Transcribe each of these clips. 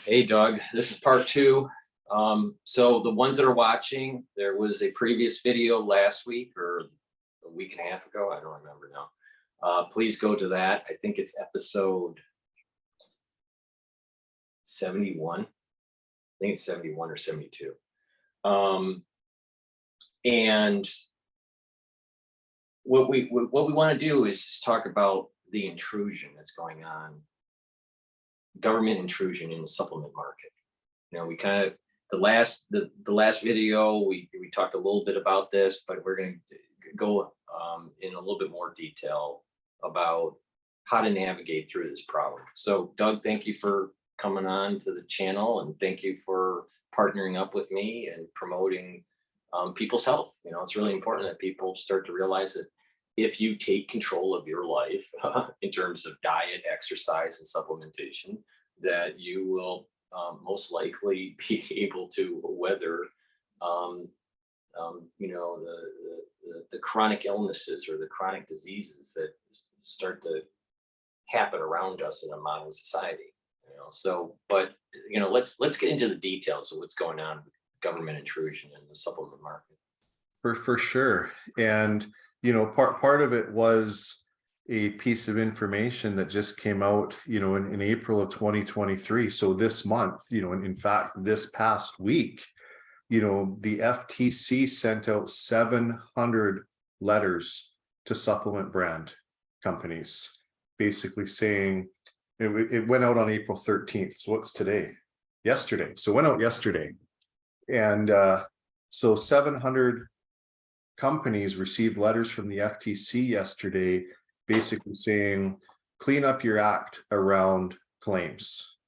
Hey, Doug, this is part two. So the ones that are watching, there was a previous video last week or a week and a half ago. I don't remember now. Please go to that. I think it's episode 71. I think it's 71 or 72. And what we want to do is just talk about the intrusion that's going on, government intrusion in the supplement market. You know, we kind of the last video we talked a little bit about this, but we're going to go in a little bit more detail about how to navigate through this problem. So, Doug, thank you for coming on to the channel, and thank you for partnering up with me and promoting people's health. You know, it's really important that people start to realize that if you take control of your life in terms of diet, exercise, and supplementation, that you will most likely be able to weather, you know, the chronic illnesses or the chronic diseases that start to happen around us in a modern society. You know, so, but you know, let's get into the details of what's going on with government intrusion in the supplement market. For sure. And you know, part of it was a piece of information that just came out, you know, in April of 2023. So this month, you know, and in fact, this past week, you know, the FTC sent out 700 letters to supplement brand companies, basically saying it went out on April 13th. So what's today? Yesterday. So it went out yesterday. And so 700 companies received letters from the FTC yesterday, basically saying, clean up your act around claims.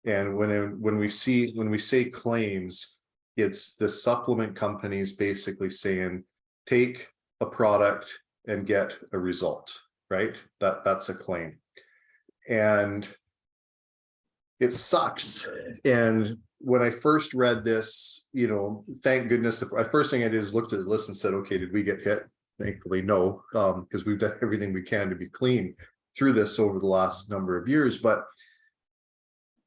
And when we say claims, it's the supplement companies basically saying, take a product and get a result, right? That's a claim. And it sucks. And when I first read this, you know, thank goodness, the first thing I did is looked at the list and said, okay, did we get hit? Thankfully, no, because we've done everything we can to be clean through this over the last number of years. But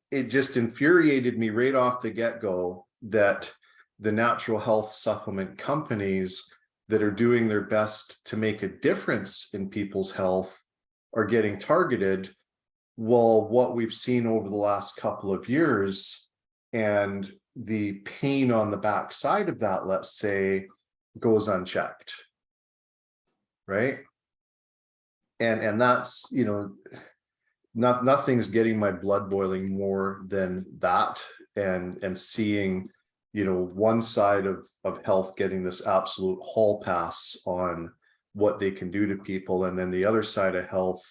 it just infuriated me right off the get-go that the natural health supplement companies that are doing their best to make a difference in people's health are getting targeted. Well, what we've seen over the last couple of years and the pain on the backside of that, let's say, goes unchecked. Right. And that's, you know, nothing's getting my blood boiling more than that. And seeing, you know, one side of health getting this absolute hall pass on what they can do to people. And then the other side of health,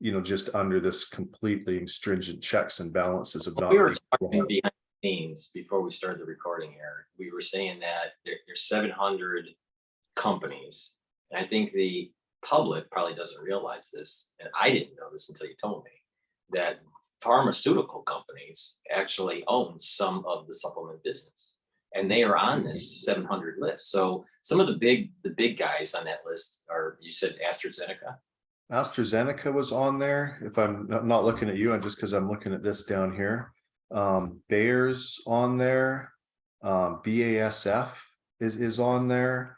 you know, just under this completely stringent checks and balances of not. We were talking behind the scenes before we started the recording here. We were saying that there's 700 companies. And I think the public probably doesn't realize this, and I didn't know this until you told me, that pharmaceutical companies actually own some of the supplement business, and they are on this 700 list. So some of the big guys on that list are, you said AstraZeneca? AstraZeneca was on there. If I'm not looking at you, I'm just because I'm looking at this down here. Bayer's on there. BASF is on there.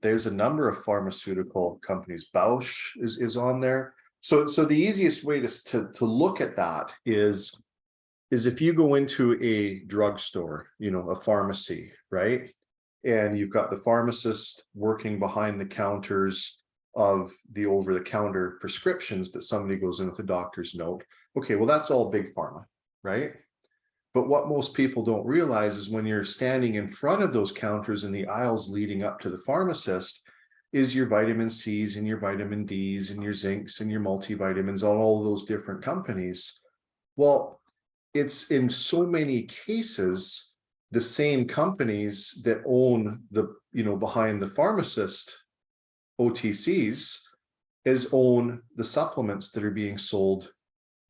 There's a number of pharmaceutical companies. Bausch is on there. So the easiest way to look at that is if you go into a drugstore, you know, a pharmacy, right? And you've got the pharmacist working behind the counters of the over-the-counter prescriptions that somebody goes in with a doctor's note. Okay, well, that's all big pharma, right? But what most people don't realize is when you're standing in front of those counters in the aisles leading up to the pharmacist is your vitamin C's and your vitamin D's and your zincs and your multivitamins, all those different companies. Well, it's in so many cases the same companies that own the, you know, behind the pharmacist OTCs as own the supplements that are being sold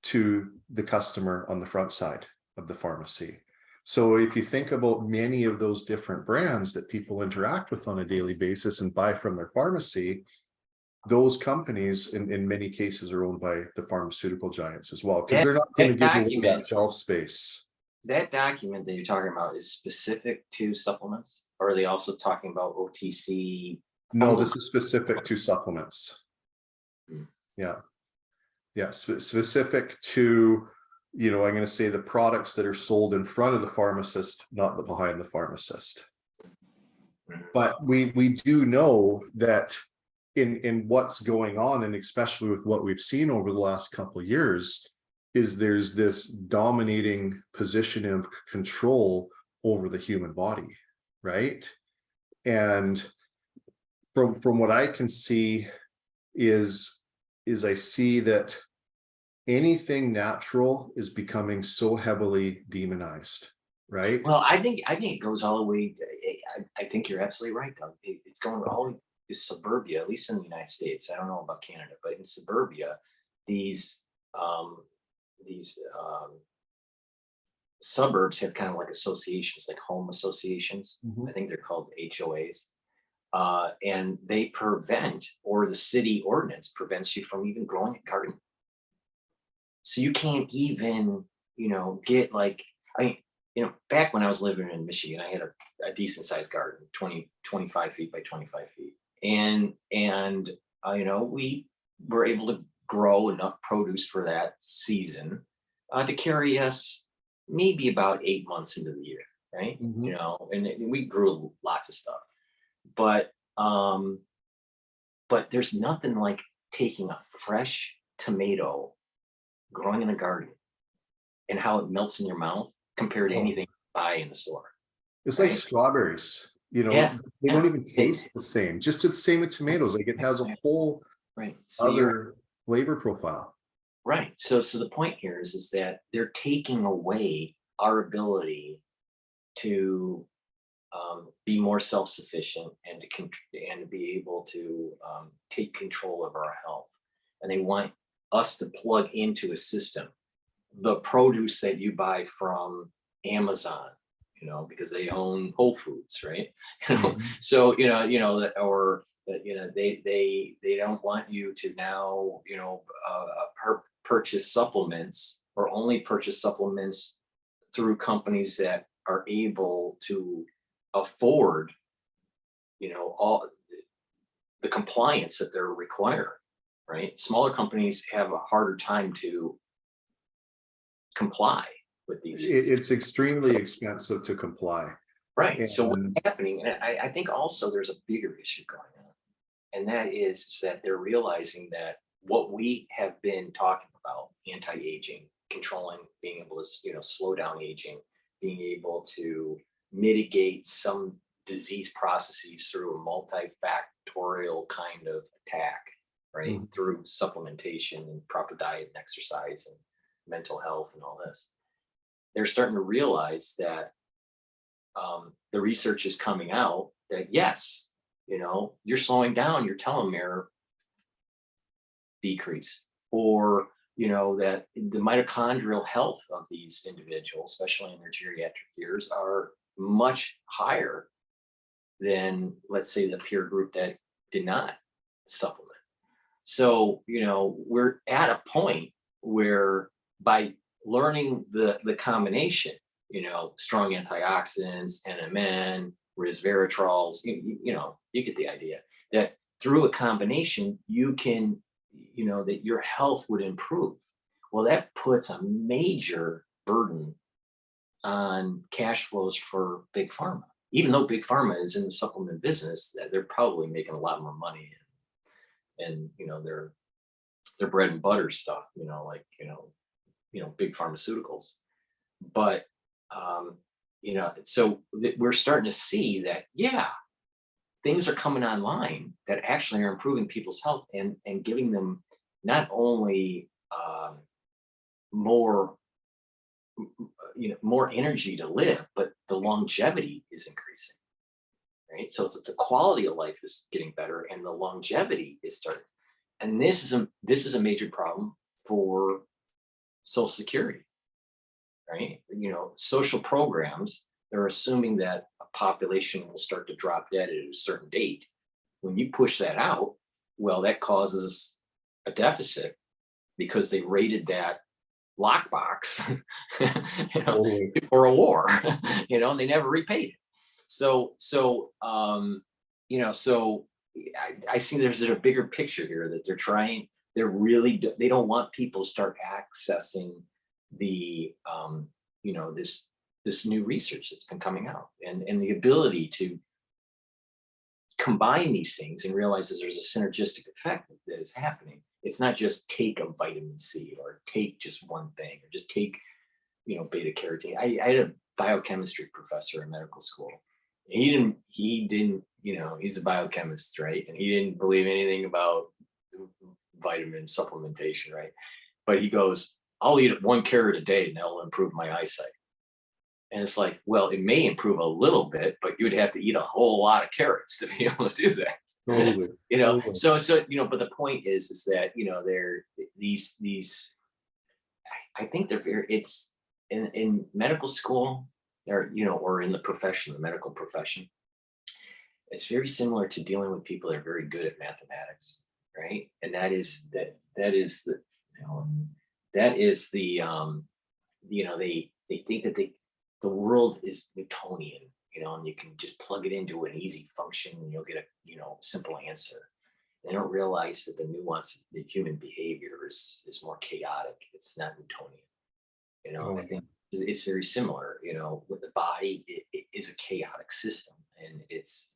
to the customer on the front side of the pharmacy. So if you think about many of those different brands that people interact with on a daily basis and buy from their pharmacy, those companies in many cases are owned by the pharmaceutical giants as well, because they're not going to give you that shelf space. that document that you're talking about is specific to supplements, or are they also talking about OTC? No, this is specific to supplements. Hmm. Yeah. Yeah, specific to, I'm going to say the products that are sold in front of the pharmacist, not the behind the pharmacist. But we do know that in what's going on, and especially with what we've seen over the last couple of years, is there's this dominating position of control over the human body, right? And from what I can see is I see that anything natural is becoming so heavily demonized, right? Well, I think it goes all the way. I think you're absolutely right, Doug. It's going all the way to suburbia, at least in the United States. I don't know about Canada, but in suburbia, these um, these suburbs have kind of like associations, like home associations. I think they're called HOAs. And they prevent, or the city ordinance prevents you from even growing a garden. So you can't even, get like, I mean, back when I was living in Michigan, I had a decent sized garden, 25 feet by 25 feet. And we were able to grow enough produce for that season to carry us maybe about 8 months into the year, right? Mhm. And we grew lots of stuff. But there's nothing like taking a fresh tomato, growing in a garden, and how it melts in your mouth compared to Oh, anything you buy in the store, it's like right? strawberries, Yeah, they yeah. don't even taste the same. Just the same with tomatoes. Like it has a whole Right. See, you're other flavor profile. right. So the point here is that they're taking away our ability to be more self-sufficient and and to be able to take control of our health. And they want us to plug into a system. The produce that you buy from Amazon, because they own Whole Foods, right? Mhm. So that, or that, they don't want you to now purchase supplements, or only purchase supplements through companies that are able to afford all the compliance that they're requiring, right? Smaller companies have a harder time to comply with these things, It's extremely expensive to comply. right? So what's And happening, and I think also there's a bigger issue going on, and that is that they're realizing that what we have been talking about, anti-aging, controlling, being able to slow down aging, being able to mitigate some disease processes through a multifactorial kind of attack, right? Mhm. Through supplementation and proper diet and exercise and mental health and all this. They're starting to realize that the research is coming out that yes, you're slowing down your telomere decrease, or that the mitochondrial health of these individuals, especially in their geriatric years, are much higher than, let's say, the peer group that did not supplement. So we're at a point where, by learning the combination, strong antioxidants, NMN, resveratrols, you get the idea, that through a combination you can, that your health would improve. Well, that puts a major burden on cash flows for big pharma. Even though big pharma is in the supplement business, that they're probably making a lot more money, and their bread and butter stuff, like big pharmaceuticals. But so we're starting to see that, yeah, things are coming online that actually are improving people's health, and giving them not only more more energy to live, but the longevity is increasing, right? So it's the quality of life is getting better, and the longevity is starting. And this is a major problem for Social Security, right? Social programs, they're assuming that a population will start to drop dead at a certain date. When you push that out, well, that causes a deficit, because they rated that lockbox, you know, Totally. for a war, you know, and they never repaid it. So, you know, so I see there's a bigger picture here that they're really, they don't want people to start accessing the, you know, this new research that's been coming out, and the ability to combine these things and realize that there's a synergistic effect that is happening. It's not just take a vitamin C or take just one thing or just take, you know, beta carotene. I had a biochemistry professor in medical school. He didn't, you know, he's a biochemist, right? And he didn't believe anything about vitamin supplementation, right? But he goes, I'll eat one carrot a day and that'll improve my eyesight. And it's like, well, it may improve a little bit, but you would have to eat a whole lot of carrots to be able to do that. Totally. You know, Totally. so you know, but the point is that, you know, they're these I think they're very, it's in medical school, or you know, or in the profession, the medical profession, it's very similar to dealing with people that are very good at mathematics, right? And that is the, you know, that is the you know, they think that the world is Newtonian, you know, and you can just plug it into an easy function and you'll get a, you know, simple answer. They don't realize that the nuance of the human behavior is more chaotic. It's not Newtonian. You know, I Oh, think it's very similar, you know, with the body, it is a chaotic system, and it's,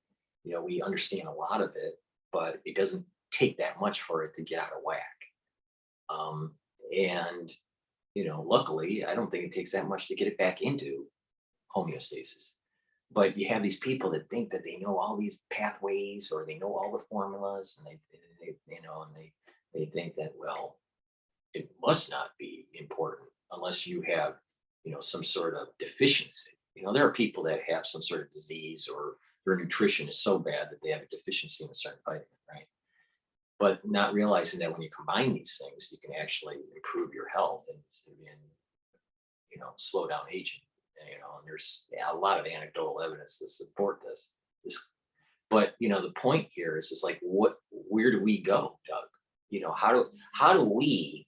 you know, we understand a lot of it, but it doesn't take that much for it to get out of whack. And, you know, luckily, I don't think it takes that much to get it back into homeostasis. But you have these people that think that they know all these pathways or they know all the formulas, and they you know, and they think that, well, it must not be important unless you have, you know, some sort of deficiency. You know, there are people that have some sort of disease or their nutrition is so bad that they have a deficiency in a certain vitamin, right? But not realizing that when you combine these things, you can actually improve your health and you know, slow down aging. You know, and there's a lot of anecdotal evidence to support this. But you know, the point here is like, where do we go, Doug? You know, how do we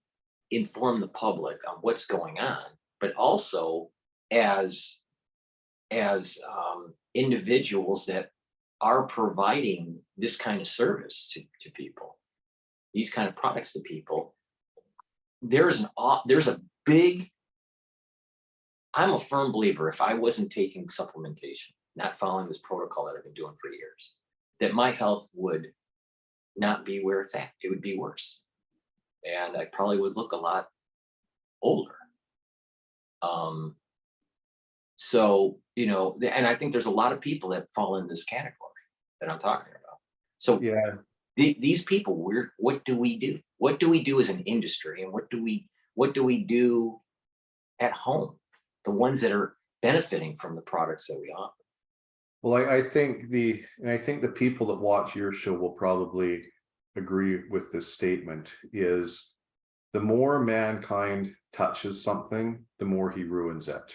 inform the public on what's going on, but also as individuals that are providing this kind of service to people, these kind of products to people. There's a big, I'm a firm believer, if I wasn't taking supplementation, not following this protocol that I've been doing for years, that my health would not be where it's at. It would be worse. And I probably would look a lot older. So, you know, and I think there's a lot of people that fall in this category that I'm talking about. So yeah. these people, what do we do? What do we do as an industry? And what do we do at home? The ones that are benefiting from the products that we offer. Well, I think the people that watch your show will probably agree with this statement is the more mankind touches something, the more he ruins it.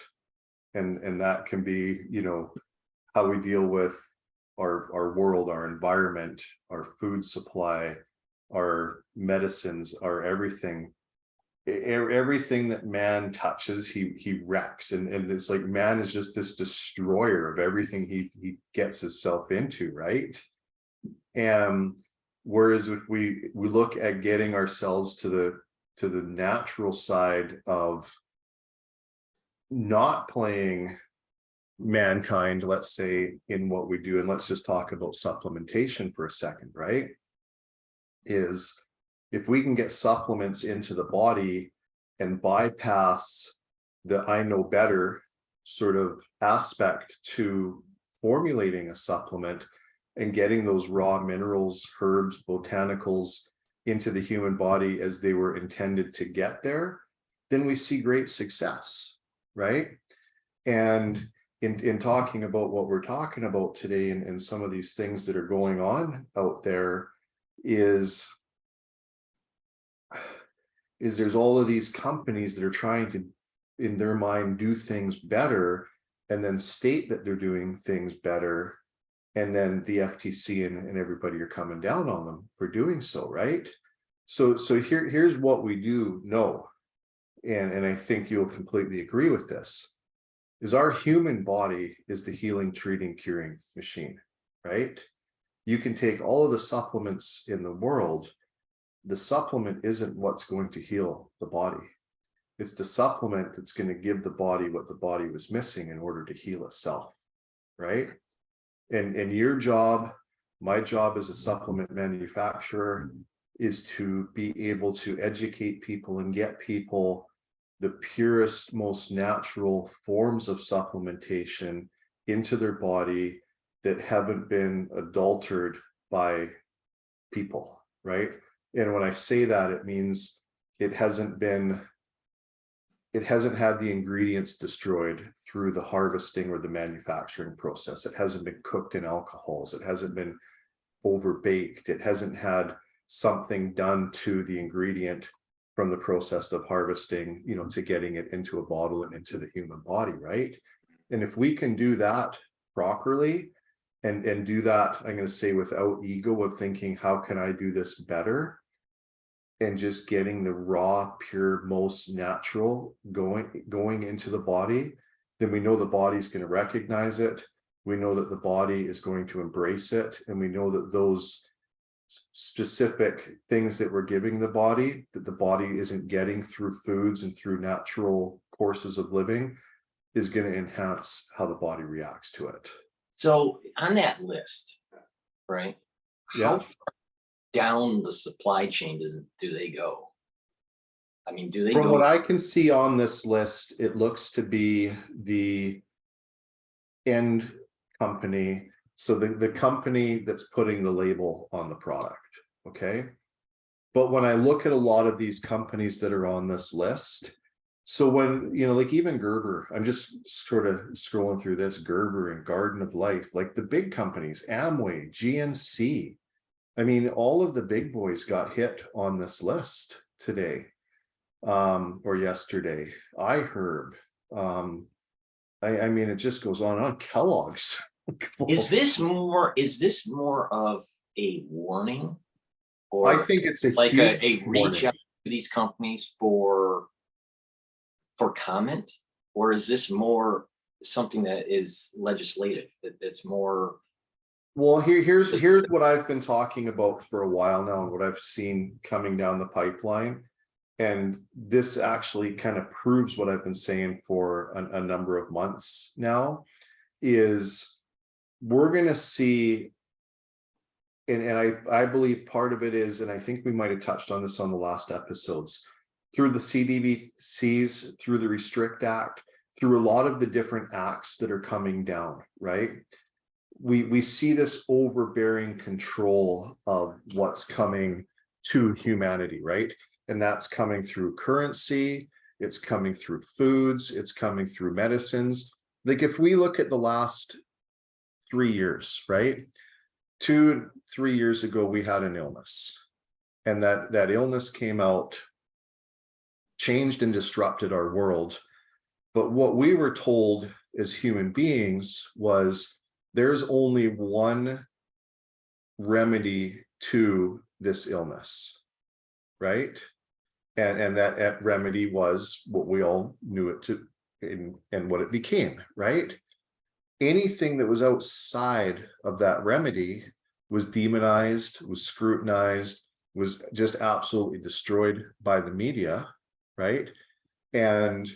And that can be, you know, how we deal with our world, our environment, our food supply, our medicines, our everything. Everything that man touches, he wrecks, and it's like man is just this destroyer of everything he gets himself into, right? And whereas if we look at getting ourselves to the natural side of not playing mankind, let's say, in what we do, and let's just talk about supplementation for a second, right? Is if we can get supplements into the body and bypass the I know better sort of aspect to formulating a supplement and getting those raw minerals, herbs, botanicals into the human body as they were intended to get there, then we see great success, right? And in talking about what we're talking about today and some of these things that are going on out there is there's all of these companies that are trying to, in their mind, do things better and then state that they're doing things better. And then the FTC and everybody are coming down on them for doing so, right? So here's what we do know. and I think you'll completely agree with this, is our human body is the healing, treating, curing machine, right? You can take all of the supplements in the world. The supplement isn't what's going to heal the body. It's the supplement that's going to give the body what the body was missing in order to heal itself, right? And your job, my job as a supplement manufacturer, is to be able to educate people and get people the purest, most natural forms of supplementation into their body that haven't been adulterated by people, right? And when I say that, it means it hasn't had the ingredients destroyed through the harvesting or the manufacturing process. It hasn't been cooked in alcohols. It hasn't been overbaked. It hasn't had something done to the ingredient from the process of harvesting, to getting it into a bottle and into the human body, right? And if we can do that properly and do that, I'm going to say without ego of thinking, how can I do this better? And just getting the raw, pure, most natural going into the body, then we know the body's going to recognize it. We know that the body is going to embrace it. And we know that those specific things that we're giving the body, that the body isn't getting through foods and through natural courses of living, is going to enhance how the body reacts to it. So on that list, right? Yeah. How far down the supply chain do they go? I mean, do they From go? what I can see on this list, it looks to be the end company. So the company that's putting the label on the product. Okay. But when I look at a lot of these companies that are on this list, so when, like even Gerber, I'm just sort of scrolling through this, Gerber and Garden of Life, like the big companies, Amway, GNC. I mean, all of the big boys got hit on this list today, or yesterday. iHerb. I mean, it just goes on and on. Kellogg's. Is this more of a warning, or I think it's a like huge a reach out to these companies for comment, or is this more something that is legislative, that's more? Well, here's what I've been talking about for a while now, and what I've seen coming down the pipeline. And this actually kind of proves what I've been saying for a number of months now, is we're going to see, and I believe part of it is, and I think we might have touched on this on the last episodes, through the CDBCs, through the Restrict Act, through a lot of the different acts that are coming down, right? We see this overbearing control of what's coming to humanity, right? And that's coming through currency, it's coming through foods, it's coming through medicines. Like if we look at the last 3 years, right? 2-3 years ago, we had an illness, and that illness came out, changed and disrupted our world. But what we were told as human beings was there's only one remedy to this illness, right? And that remedy was what we all knew it to, and what it became, right? Anything that was outside of that remedy was demonized, was scrutinized, was just absolutely destroyed by the media, right? And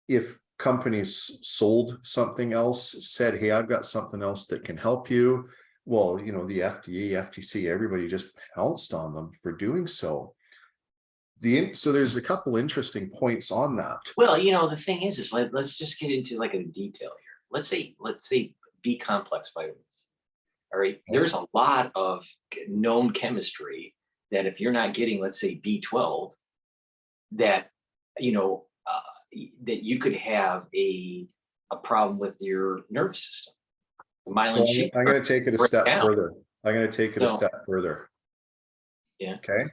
if companies sold something else, said, hey, I've got something else that can help you, well, the FDA, FTC, everybody just pounced on them for doing so. So there's a couple interesting points on that. Well, the thing is like, let's just get into like a detail here. Let's say B complex vitamins. All right. There's a lot of known chemistry that if you're not getting, let's say B12, that, that you could have a problem with your nervous system. So I'm going to take it a step further. I'm going to take it a step further. Yeah. Okay.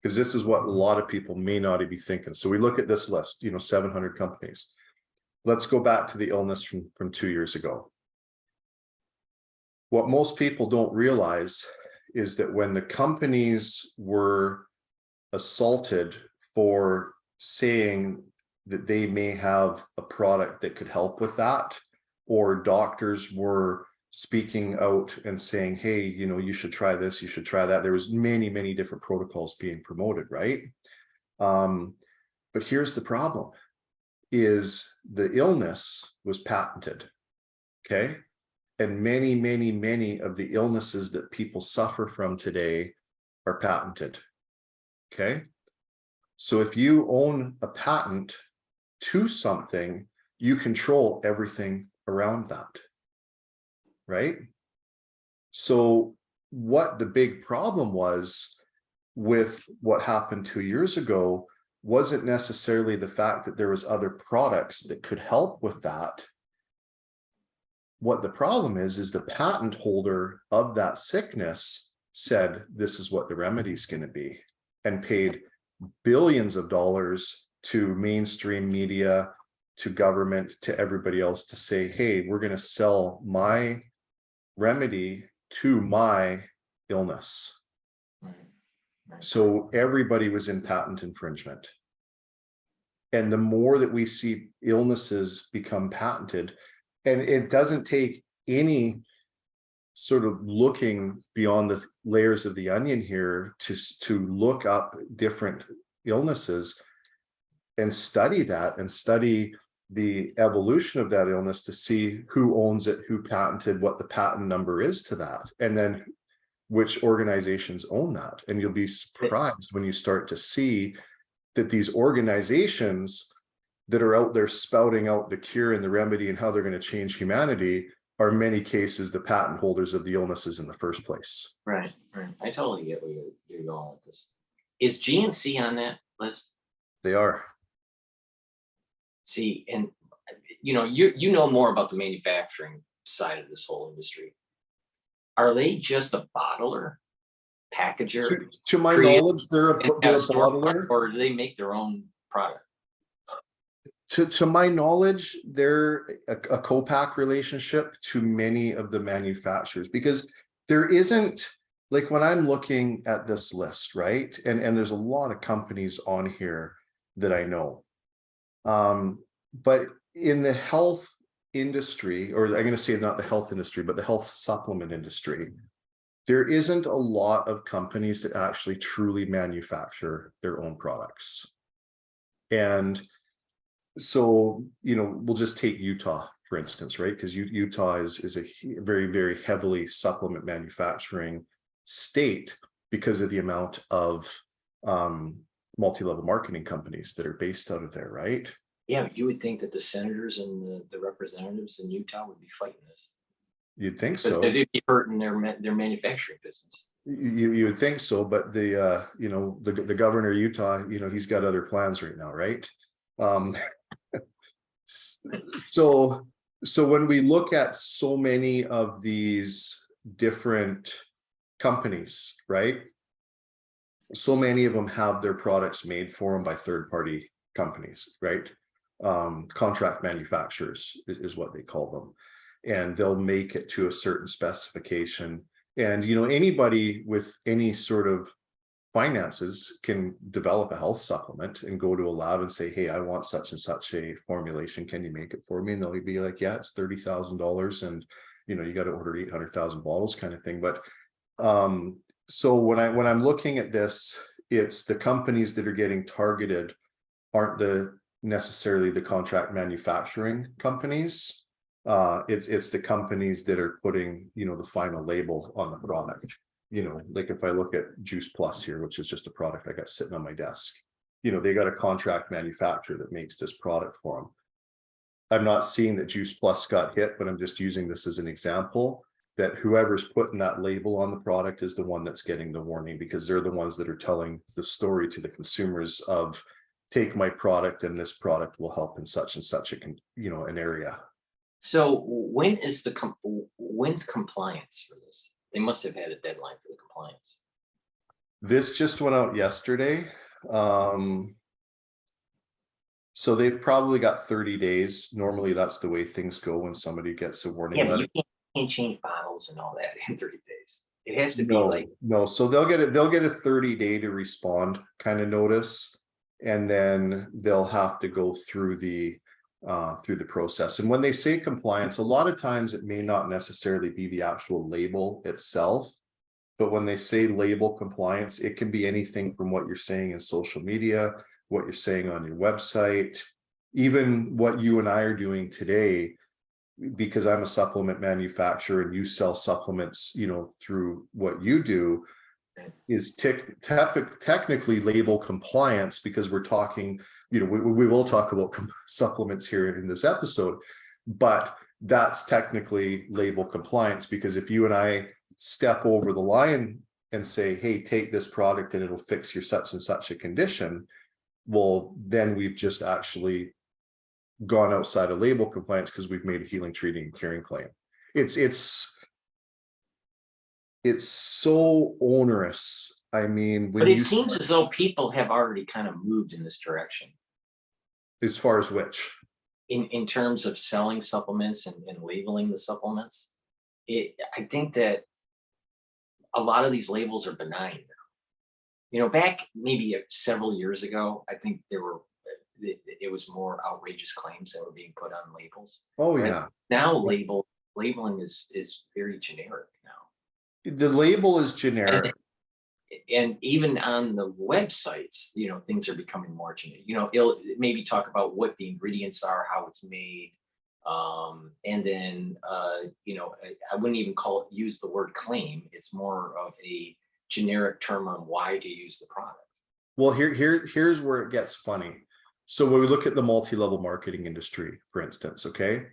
Because this is what a lot of people may not be thinking. So we look at this list, 700 companies. Let's go back to the illness from 2 years ago. What most people don't realize is that when the companies were assaulted for saying that they may have a product that could help with that, or doctors were speaking out and saying, hey, you know, you should try this, you should try that. There was many different protocols being promoted, right? But here's the problem, is the illness was patented, okay? And many of the illnesses that people suffer from today are patented, okay? So if you own a patent to something, you control everything around that, right? So what the big problem was with what happened 2 years ago wasn't necessarily the fact that there was other products that could help with that. What the problem is the patent holder of that sickness said, this is what the remedy is going to be, and paid billions of dollars to mainstream media, to government, to everybody else to say, hey, we're going to sell my remedy to my illness. So everybody was in patent infringement. And the more that we see illnesses become patented, and it doesn't take any sort of looking beyond the layers of the onion here to look up different illnesses and study that, and study the evolution of that illness to see who owns it, who patented, what the patent number is to that, and then which organizations own that. And you'll be surprised when you start to see that these organizations that are out there spouting out the cure and the remedy and how they're going to change humanity are in many cases the patent holders of the illnesses in the first place. Right. I totally get where you're going with this. Is GNC on that list? They are. See, and you know more about the manufacturing side of this whole industry. Are they just a bottler, packager? To my knowledge, they're a bottler. Or do they make their own product? To my knowledge, they're a co-pack relationship to many of the manufacturers, because there isn't, like when I'm looking at this list, right? And there's a lot of companies on here that I know. But in the health industry, or I'm going to say not the health industry, but the health supplement industry, there isn't a lot of companies that actually truly manufacture their own products. And so, we'll just take Utah, for instance, right? Because Utah is a very heavily supplement manufacturing state because of the amount of multi-level marketing companies that are based out of there, right? Yeah, you would think that the senators and the representatives in Utah would be fighting this. You'd think so. They'd be hurting their manufacturing business. You would think so, but the governor of Utah, he's got other plans right now, right? So when we look at so many of these different companies, right? So many of them have their products made for them by third-party companies, right? Contract manufacturers is what they call them. And they'll make it to a certain specification. And, anybody with any sort of finances can develop a health supplement and go to a lab and say, hey, I want such and such a formulation. Can you make it for me? And they'll be like, yeah, it's $30,000. And, you got to order 800,000 bottles kind of thing. But so when I'm looking at this, it's the companies that are getting targeted aren't necessarily the contract manufacturing companies. It's the companies that are putting, the final label on the product. Like if I look at Juice Plus here, which is just a product I got sitting on my desk, they got a contract manufacturer that makes this product for them. I'm not seeing that Juice Plus got hit, but I'm just using this as an example that whoever's putting that label on the product is the one that's getting the warning, because they're the ones that are telling the story to the consumers of, take my product and this product will help in such and such an area. So when's compliance for this? They must have had a deadline for the compliance. This just went out yesterday. So they've probably got 30 days. Normally that's the way things go when somebody gets a warning letter. You can't change bottles and all that in 30 days. It has to be no. So they'll get a 30-day to respond kind of notice. and then they'll have to go through the process. And when they say compliance, a lot of times it may not necessarily be the actual label itself, but when they say label compliance, it can be anything from what you're saying in social media, what you're saying on your website, even what you and I are doing today, because I'm a supplement manufacturer and you sell supplements, you know, through what you do, is technically label compliance, because we're talking, you know, we will talk about supplements here in this episode, but that's technically label compliance, because if you and I step over the line and say, hey, take this product and it'll fix your such and such a condition, well, then we've just actually gone outside of label compliance because we've made a healing, treating, and curing claim. It's so onerous. I mean, when But it seems as though people have already kind of moved in this direction. As far as which? In terms of selling supplements and labeling the supplements, I think that a lot of these labels are benign now. You know, back maybe several years ago, I think it was more outrageous claims that were being put on labels. Oh, right? yeah. Now labeling is very generic now. The label is generic. And even on the websites, you know, things are becoming more generic. You know, it'll maybe talk about what the ingredients are, how it's made. And then, you know, I wouldn't even use the word claim. It's more of a generic term on why to use the product. Well, here's where it gets funny. So when we look at the multi-level marketing industry, for instance, okay,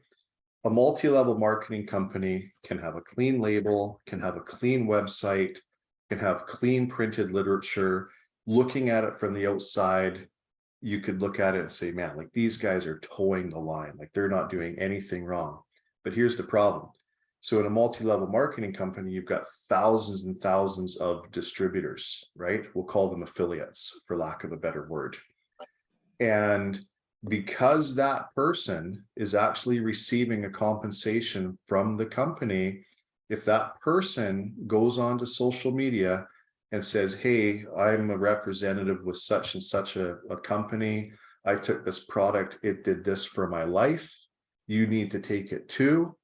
a multi-level marketing company can have a clean label, can have a clean website, can have clean printed literature. Looking at it from the outside, you could look at it and say, man, like these guys are towing the line, like they're not doing anything wrong. But here's the problem. So in a multi-level marketing company, you've got thousands and thousands of distributors, right? We'll call them affiliates, for lack of a better word. And because that person is actually receiving a compensation from the company, if that person goes on to social media and says, hey, I'm a representative with such and such a company, I took this product, it did this for my life, you need to take it too.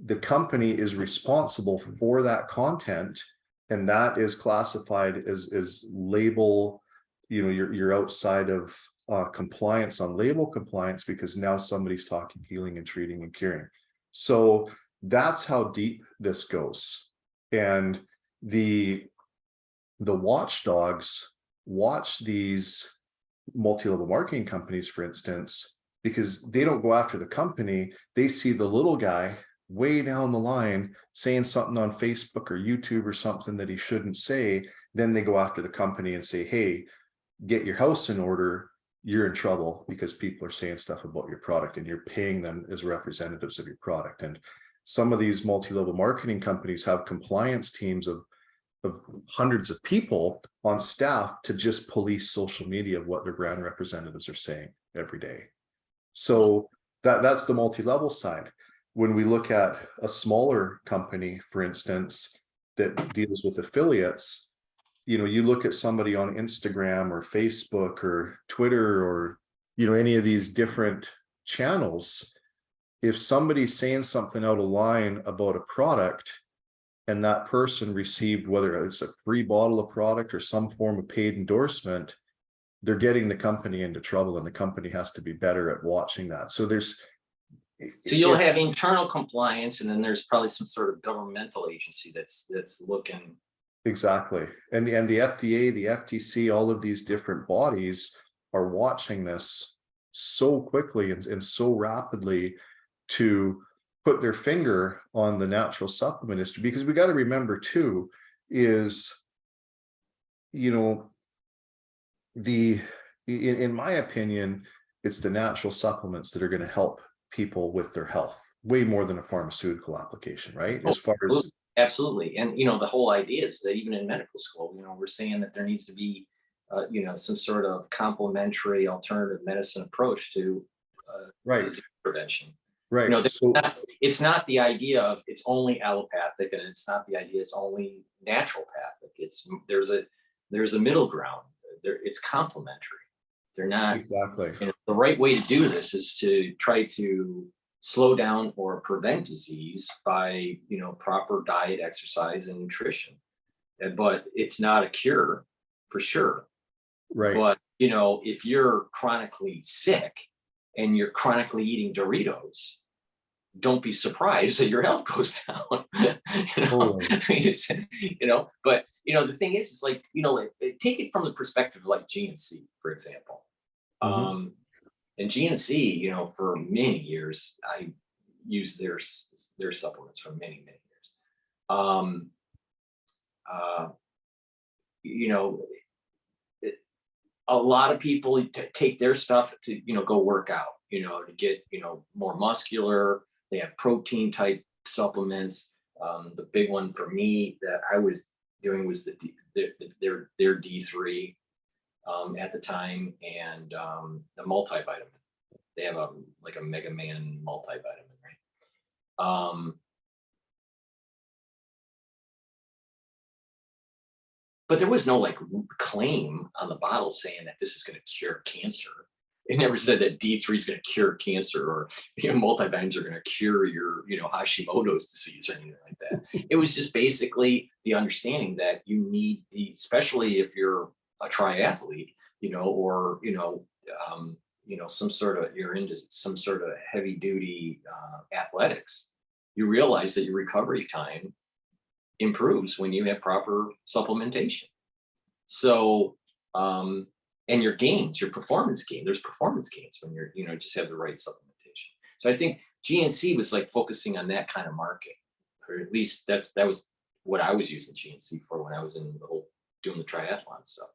The company is responsible for that content, and that is classified as label, you know, you're outside of compliance on label compliance, because now somebody's talking healing and treating and curing. So that's how deep this goes. And the watchdogs watch these multi-level marketing companies, for instance, because they don't go after the company. They see the little guy way down the line saying something on Facebook or YouTube or something that he shouldn't say. Then they go after the company and say, hey, get your house in order. You're in trouble because people are saying stuff about your product and you're paying them as representatives of your product. And some of these multi-level marketing companies have compliance teams of hundreds of people on staff to just police social media of what their brand representatives are saying every day. So that's the multi-level side. When we look at a smaller company, for instance, that deals with affiliates, you know, you look at somebody on Instagram or Facebook or Twitter or, you know, any of these different channels. If somebody's saying something out of line about a product and that person received, whether it's a free bottle of product or some form of paid endorsement, they're getting the company into trouble, and the company has to be better at watching that. So you'll have internal compliance, and then there's probably some sort of governmental agency that's looking. Exactly. And the FDA, the FTC, all of these different bodies are watching this so quickly and so rapidly to put their finger on the natural supplement industry. Because we got to remember too, is, you know, in my opinion, it's the natural supplements that are going to help people with their health way more than a pharmaceutical application, right? As far as absolutely. And, you know, the whole idea is that even in medical school, you know, we're saying that there needs to be, you know, some sort of complementary alternative medicine approach to disease prevention. Right. You know, it's not the idea of it's only allopathic, and it's not the idea it's only naturopathic. There's a middle ground. it's complementary. They're not. Exactly. And the right way to do this is to try to slow down or prevent disease by, proper diet, exercise, and nutrition. But it's not a cure for sure. Right. But, if you're chronically sick and you're chronically eating Doritos, don't be surprised that your health goes down. Totally. I mean, it's, but, the thing is like, take it from the perspective of like GNC, for example. Mhm. And GNC, for many years, I used their supplements for many, many years. Uh, you know, a lot of people take their stuff to, go work out, to get, more muscular. They have protein type supplements. The big one for me that I was doing was their D3 at the time, and the multivitamin. They have like a Mega Man multivitamin, right? But there was no like claim on the bottle saying that this is going to cure cancer. It never said that D3 is going to cure cancer, or multivitamins are going to cure your Hashimoto's disease or anything like that. It was just basically the understanding that you need especially if you're a triathlete, or some sort of you're into some sort of heavy duty athletics. You realize that your recovery time improves when you have proper supplementation. So, and your gains, your performance gain, there's performance gains when you're, just have the right supplementation. So I think GNC was like focusing on that kind of market, or at least that was what I was using GNC for when I was in the whole doing the triathlon stuff.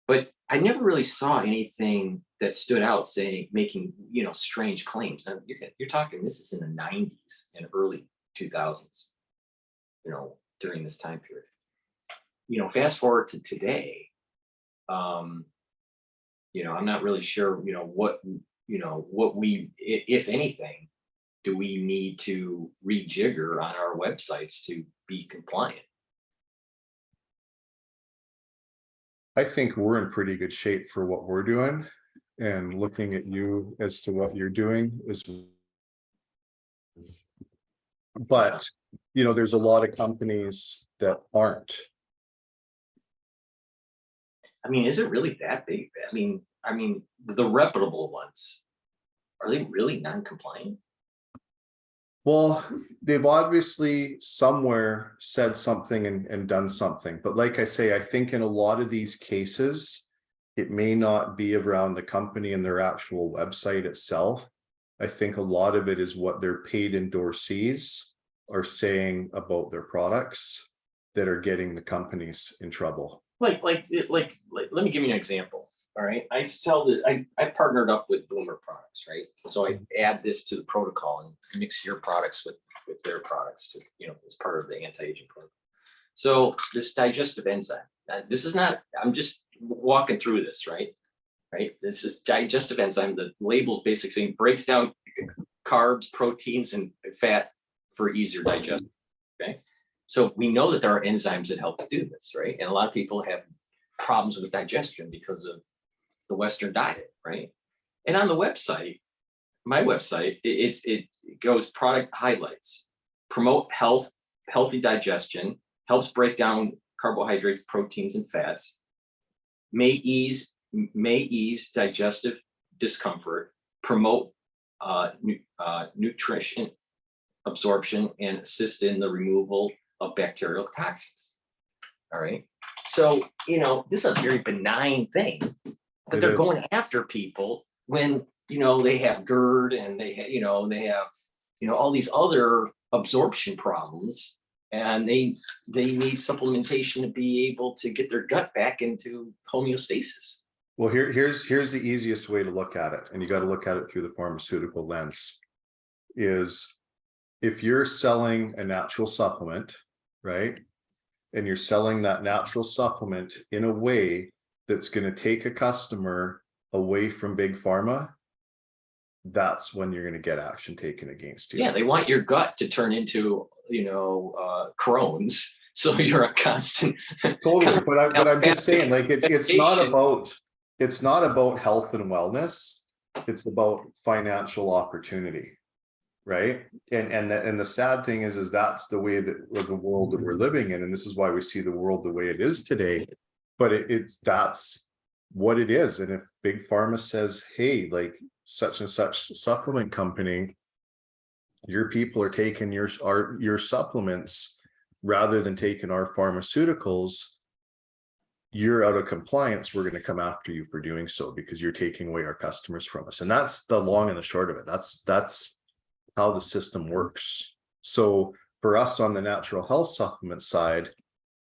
But I never really saw anything that stood out making, strange claims. Now you're talking, this is in the 90s and early 2000s, during this time period. Fast forward to today, I'm not really sure, what we, if anything, do we need to rejigger on our websites to be compliant? I think we're in pretty good shape for what we're doing, and looking at you as to what you're doing is, but there's a lot of companies that aren't. I mean, is it really that big? I mean, the reputable ones, are they really non-compliant? Well, they've obviously somewhere said something and done something. But like I say, I think in a lot of these cases, it may not be around the company and their actual website itself. I think a lot of it is what their paid endorsees are saying about their products that are getting the companies in trouble. Like, let me give you an example. All right. I sell this, I partnered up with Boomer Products, right? So I add this to the protocol and mix your products with their products to, as part of the anti-aging program. So this digestive enzyme, this is not, I'm just walking through this, right? Right. This is digestive enzyme. The label's basically saying breaks down carbs, proteins, and fat for easier digestion. Okay. So we know that there are enzymes that help do this, right? And a lot of people have problems with digestion because of the Western diet, right? And on the website, my website, it goes product highlights, promote healthy digestion, helps break down carbohydrates, proteins, and fats, may ease digestive discomfort, promote nutrition absorption, and assist in the removal of bacterial toxins. All right. So, this is a very benign thing, but they're going after people when, they have GERD and they have, all these other absorption problems, and they need supplementation to be able to get their gut back into homeostasis. Well, here's the easiest way to look at it, and you got to look at it through the pharmaceutical lens, is if you're selling a natural supplement, right? And you're selling that natural supplement in a way that's going to take a customer away from big pharma, that's when you're going to get action taken against you. Yeah, they want your gut to turn into, Crohn's, So you're a constant. Totally, but I'm just saying, like, it's not Medication. about health and wellness. It's about financial opportunity, right? And the sad thing is that's the way that the world that we're living in, and this is why we see the world the way it is today. But that's what it is. And if Big Pharma says, hey, like such and such supplement company, your people are taking your supplements rather than taking our pharmaceuticals, you're out of compliance. We're going to come after you for doing so because you're taking away our customers from us. And that's the long and the short of it. That's how the system works. So for us on the natural health supplement side,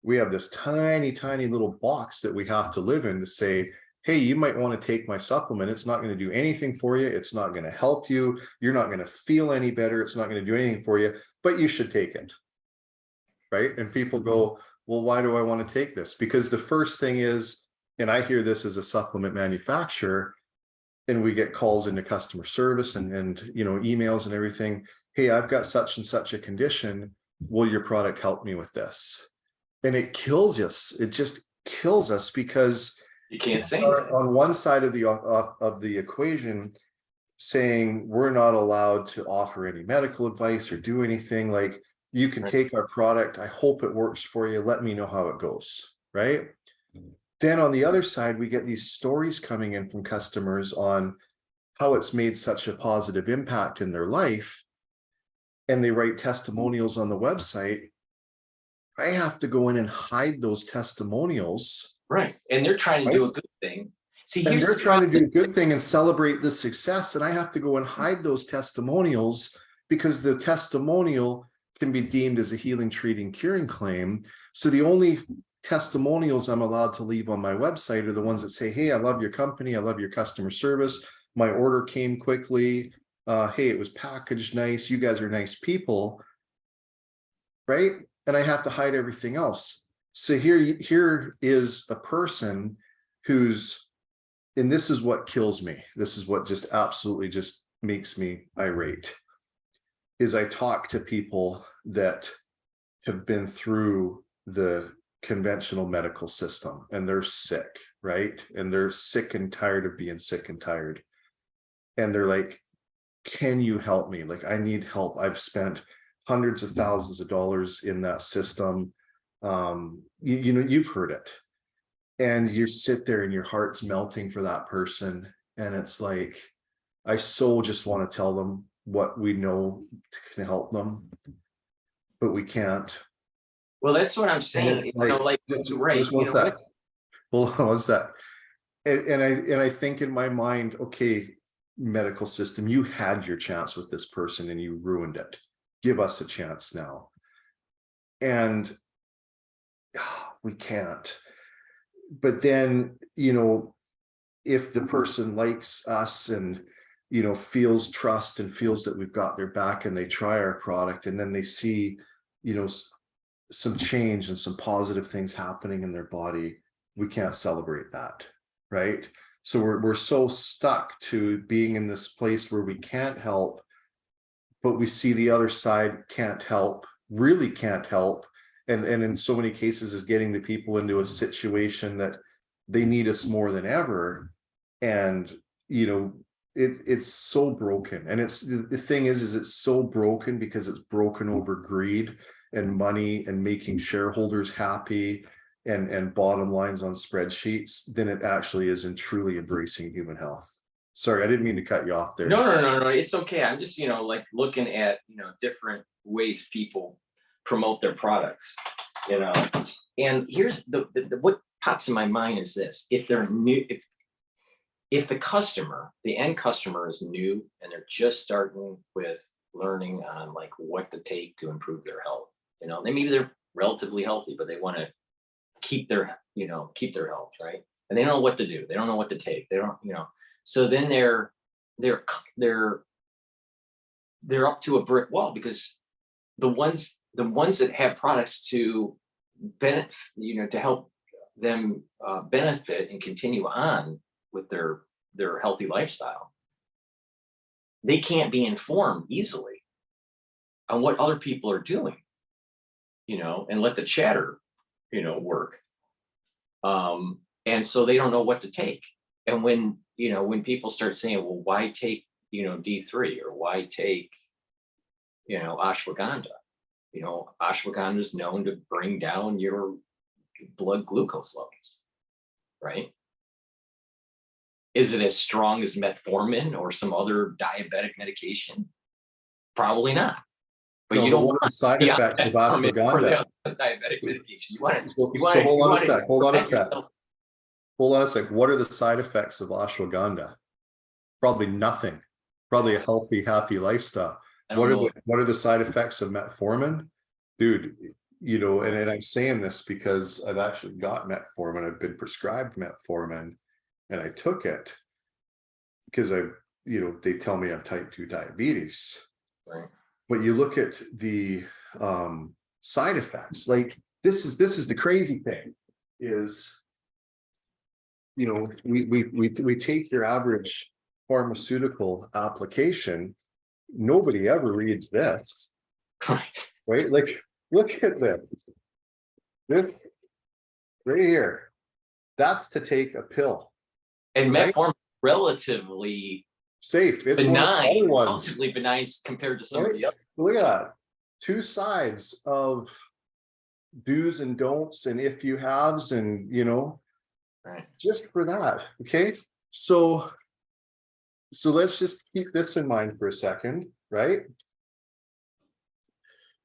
we have this tiny, tiny little box that we have to live in to say, hey, you might want to take my supplement. It's not going to do anything for you. It's not going to help you. You're not going to feel any better. It's not going to do anything for you, but you should take it. Right? And people go, well, why do I want to take this? Because the first thing is, and I hear this as a supplement manufacturer, and we get calls into customer service and emails and everything. Hey, I've got such and such a condition. Will your product help me with this? And it kills us. It just kills us because You can't say that. on one side of the equation, saying we're not allowed to offer any medical advice or do anything. Like, you can take our product. I hope it works for you. Let me know how it goes. Right. Then on the other side, we get these stories coming in from customers on how it's made such a positive impact in their life. And they write testimonials on the website. I have to go in and hide those testimonials. Right. And they're trying to do a good thing. See, And here's they're the trying to problem. do a good thing and celebrate the success. And I have to go and hide those testimonials because the testimonial can be deemed as a healing, treating, curing claim. So the only testimonials I'm allowed to leave on my website are the ones that say, hey, I love your company. I love your customer service. My order came quickly. Hey, it was packaged nice. You guys are nice people. Right. And I have to hide everything else. So here is a person who's, and this is what kills me. This is what just absolutely just makes me irate, is I talk to people that have been through the conventional medical system and they're sick, right? And they're sick and tired of being sick and tired. And they're like, can you help me? Like, I need help. I've spent hundreds of thousands of dollars in that system. You've heard it. And you sit there and your heart's melting for that person. And it's like, I so just want to tell them what we know can help them, but we can't. Well, that's what I'm saying. It's Right. what's that? Well, what's that? And I think in my mind, okay, medical system, you had your chance with this person and you ruined it. Give us a chance now. And we can't. But then, if the person likes us and, feels trust and feels that we've got their back and they try our product and then they see, some change and some positive things happening in their body, we can't celebrate that. Right. So we're so stuck to being in this place where we can't help, but we see the other side can't help, really can't help. And in so many cases is getting the people into a situation that they need us more than ever. And, it's so broken. And it's the thing is it's so broken because it's broken over greed and money and making shareholders happy and bottom lines on spreadsheets than it actually is in truly embracing human health. Sorry, I didn't mean to cut you off there. No. It's okay. I'm just, like looking at, different ways people promote their products, and here's the what pops in my mind is this: if they're new, if the end customer is new and they're just starting with learning on like what to take to improve their health, maybe they're relatively healthy, but they want to keep their health, right? And they don't know what to do. They don't know what to take. They don't, so then they're up to a brick wall because the ones that have products to benefit, to help them benefit and continue on with their healthy lifestyle, they can't be informed easily on what other people are doing. and let the chatter, work. And so they don't know what to take. And when people start saying, well, why take, D3, or why take, ashwagandha? Ashwagandha is known to bring down your blood glucose levels, right? Is it as strong as metformin or some other diabetic medication? Probably not. But No, you don't what are the want side the effects of metformin or the ashwagandha? other diabetic medication. You want to, So hold on a sec. Hold on a sec. yourself. Hold on a sec. What are the side effects of ashwagandha? Probably nothing. Probably a healthy, happy lifestyle. I don't know. What are the side effects of metformin? Dude, and I'm saying this because I've actually got metformin. I've been prescribed metformin, and I took it because they tell me I'm type 2 diabetes. Right. But you look at the side effects, like this is the crazy thing is, we take your average pharmaceutical application, nobody ever reads this, right? Like, look at this right here. That's to take a pill. And right? metformin relatively Safe. It's one of the benign, other ones. relatively benign compared to some of the Right? other. Look at that. Two sides of do's and don'ts, and if you haves, and Right. just for that. Okay. So let's just keep this in mind for a second, right?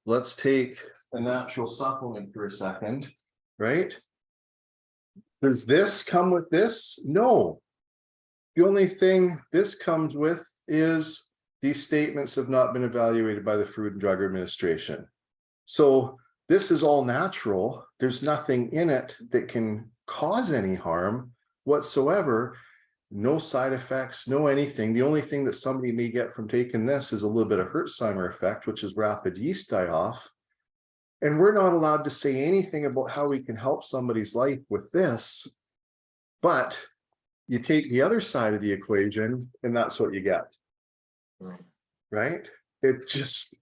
Let's take a natural supplement for a second, right? Does this come with this? No. The only thing this comes with is these statements have not been evaluated by the Food and Drug Administration. So this is all natural. There's nothing in it that can cause any harm whatsoever. No side effects, no anything. The only thing that somebody may get from taking this is a little bit of Herxheimer effect, which is rapid yeast die-off. And we're not allowed to say anything about how we can help somebody's life with this. But you take the other side of the equation, and that's what you get. Right? It just.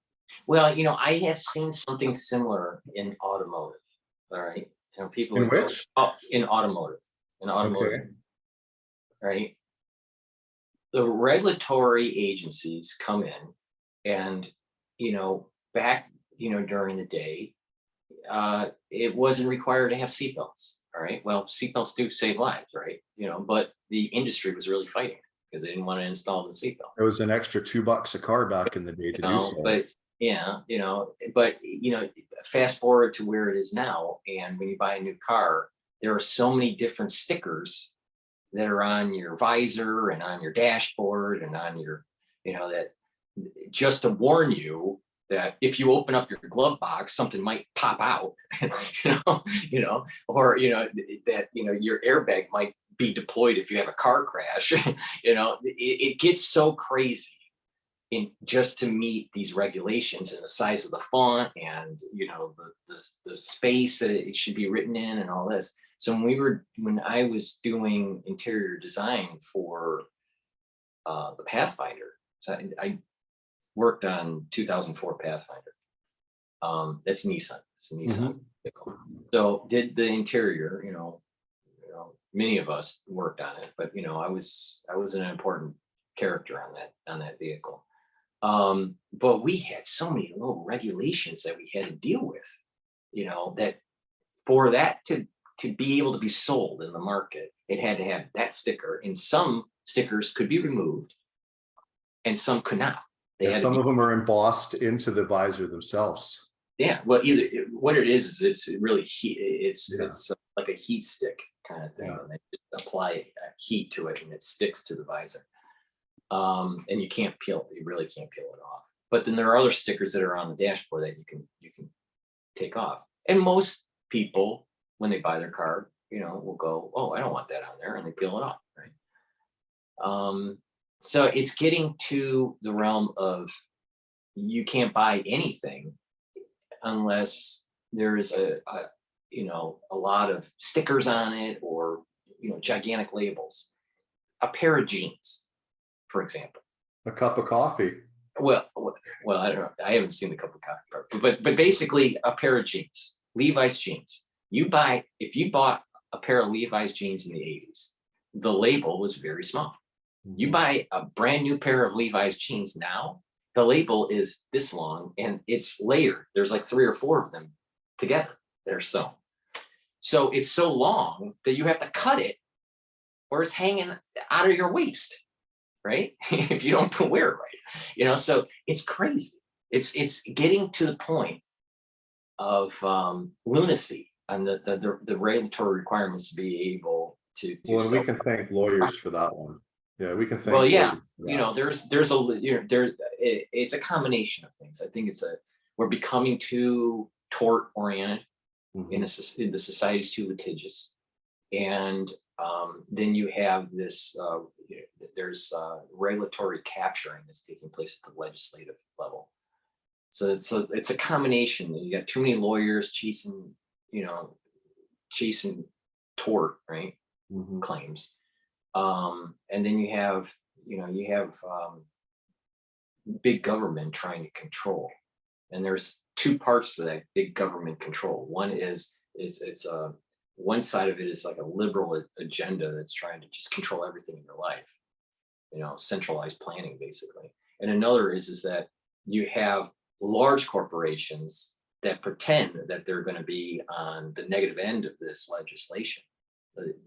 Well, I have seen something similar in automotive. All right. People In go, which? oh, in automotive. Okay. Right. The regulatory agencies come in and, back, during the day, it wasn't required to have seatbelts. All right. Well, seatbelts do save lives, right? But the industry was really fighting because they didn't want to install the seatbelt. It was an extra $2 a car back in the day to do so. But yeah, fast forward to where it is now, and when you buy a new car, there are so many different stickers that are on your visor and on your dashboard and on your, that just to warn you that if you open up your glove box, something might pop out, or that your airbag might be deployed if you have a car crash. It gets so crazy in just to meet these regulations and the size of the font and the space that it should be written in and all this. So when I was doing interior design for the Pathfinder, so I worked on 2004 Pathfinder. That's Nissan. It's a Nissan vehicle. So did the interior. Many of us worked on it, but I was an important character on that vehicle. But we had so many little regulations that we had to deal with. That for that to be able to be sold in the market, it had to have that sticker, and some stickers could be removed and some could not. Some of them are embossed into the visor themselves. Yeah, well, what it is it's really heat. It's like a heat stick kind of thing, and they just apply heat to it, and it sticks to the visor. And you really can't peel it off. But then there are other stickers that are on the dashboard that you can take off. And most people, when they buy their car, will go, oh, I don't want that on there, and they peel it off, right? So it's getting to the realm of you can't buy anything unless there's a lot of stickers on it or gigantic labels. A pair of jeans, for example. A cup of coffee. Well, I don't know. I haven't seen the couple copy part, but basically a pair of jeans, Levi's jeans. If you bought a pair of Levi's jeans in the 80s, the label was very small. You buy a brand new pair of Levi's jeans now, the label is this long and it's layered. There's like 3 or 4 of them together. They're sewn. So it's so long that you have to cut it or it's hanging out of your waist, right? If you don't wear it right, so it's crazy. It's getting to the point of lunacy on the regulatory requirements to be able to Well, and we can thank lawyers for that one. Yeah, we can thank well, yeah, lawyers for that. it's a combination of things. I think we're becoming too tort oriented in the society's too litigious, and then you have this. There's regulatory capturing that's taking place at the legislative level. So it's a combination. You got too many lawyers chasing tort, right? Claims. And then you have big government trying to control. And there's 2 parts to that big government control. One is one side of it is like a liberal agenda that's trying to just control everything in your life, centralized planning basically. And another is that you have large corporations that pretend that they're going to be on the negative end of this legislation,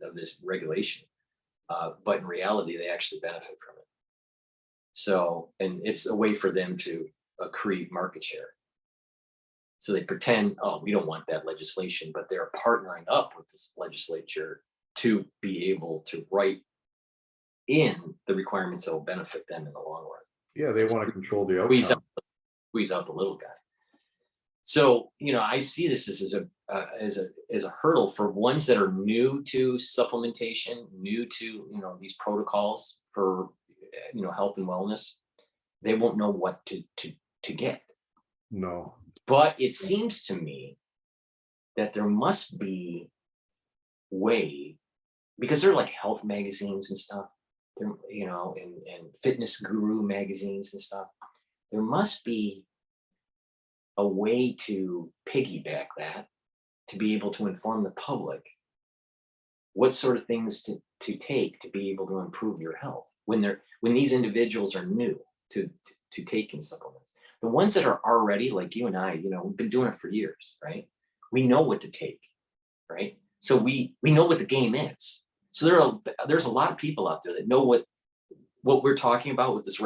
of this regulation. But in reality, they actually benefit from it. So, and it's a way for them to accrete market share. So they pretend, oh, we don't want that legislation, but they're partnering up with this legislature to be able to write in the requirements that will benefit them in the long run. Yeah, they want to control the outcome. Squeeze out the little guy. So, I see this as a hurdle for ones that are new to supplementation, new to, these protocols for, health and wellness. They won't know what to get. No. But it seems to me that there must be way, because they're like health magazines and stuff, they're, and fitness guru magazines and stuff. There must be a way to piggyback that to be able to inform the public what sort of things to take to be able to improve your health when these individuals are new to taking supplements. The ones that are already, like you and I, we've been doing it for years, right? We know what to take, right? So we know what the game is. So there's a lot of people out there that know what we're talking about with this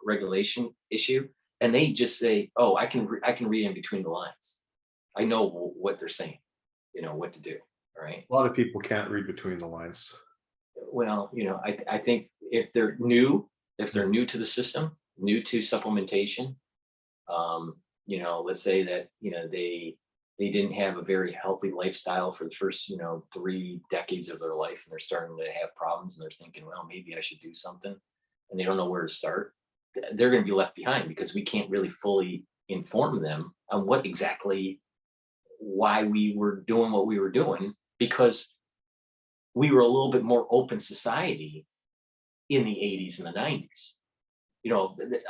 regulation issue, and they just say, "Oh, I can read in between the lines. I know what they're saying, what to do." All right. A lot of people can't read between the lines. Well, I think if they're new to the system, new to supplementation, let's say that they didn't have a very healthy lifestyle for the first 3 decades of their life, and they're starting to have problems, and they're thinking, well, maybe I should do something, and they don't know where to start. They're going to be left behind because we can't really fully inform them on why we were doing what we were doing, because we were a little bit more open society in the 80s and the 90s.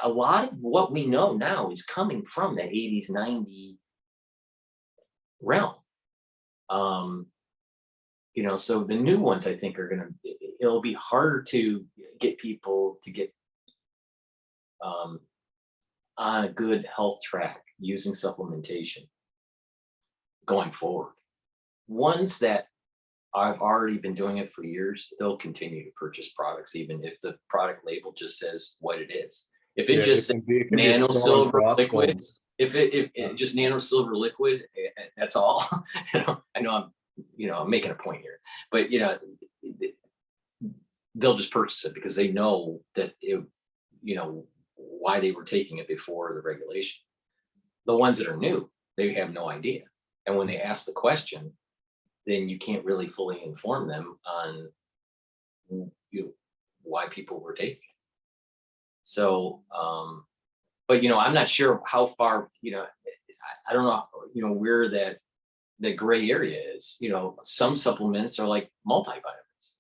A lot of what we know now is coming from that 80s, 90s realm. So the new ones, I think, it'll be harder to get people to get on a good health track using supplementation going forward. Ones that I've already been doing it for years, they'll continue to purchase products, even if the product label just says what it is. If it just says nano silver liquid, if it just nano silver liquid, that's all. I know I'm making a point here, but they'll just purchase it because they know that why they were taking it before the regulation. The ones that are new, they have no idea. And when they ask the question, then you can't really fully inform them on why people were taking it. So, but I'm not sure how far, I don't know, where that gray area is. Some supplements are like multivitamins.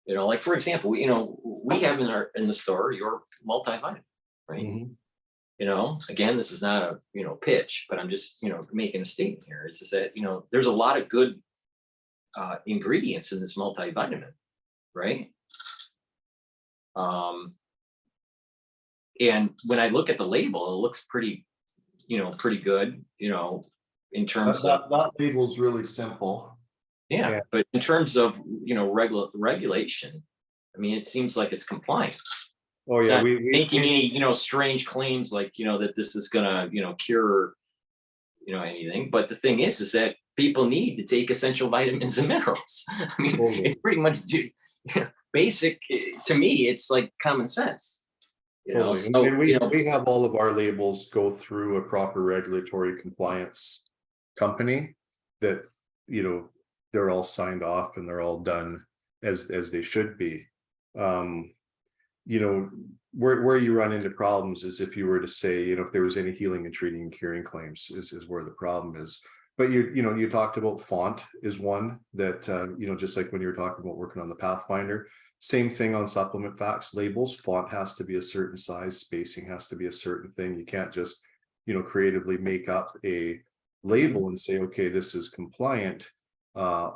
Like, for example, we have in the store your multivitamin, right? Again, this is not a, pitch, but I'm just, making a statement here. Is that, there's a lot of good ingredients in this multivitamin, right? And when I look at the label, it looks pretty, pretty good, in terms of, that label's really simple. yeah, Yeah. but in terms of, regulation, I mean, it seems like it's compliant. Oh It's yeah, not we making any, strange claims like, that this is gonna, cure, anything. But the thing is that people need to take essential vitamins and minerals. I mean, totally. it's pretty much basic. To me, it's like common sense. Totally. So, And we have all of our labels go through a proper regulatory compliance company that, they're all signed off and they're all done as they should be. Where you run into problems is if you were to say, if there was any healing and treating and curing claims is where the problem is. But you talked about font is one that, just like when you were talking about working on the Pathfinder, same thing on supplement facts labels. Font has to be a certain size, spacing has to be a certain thing. You can't just, creatively make up a label and say, okay, this is compliant.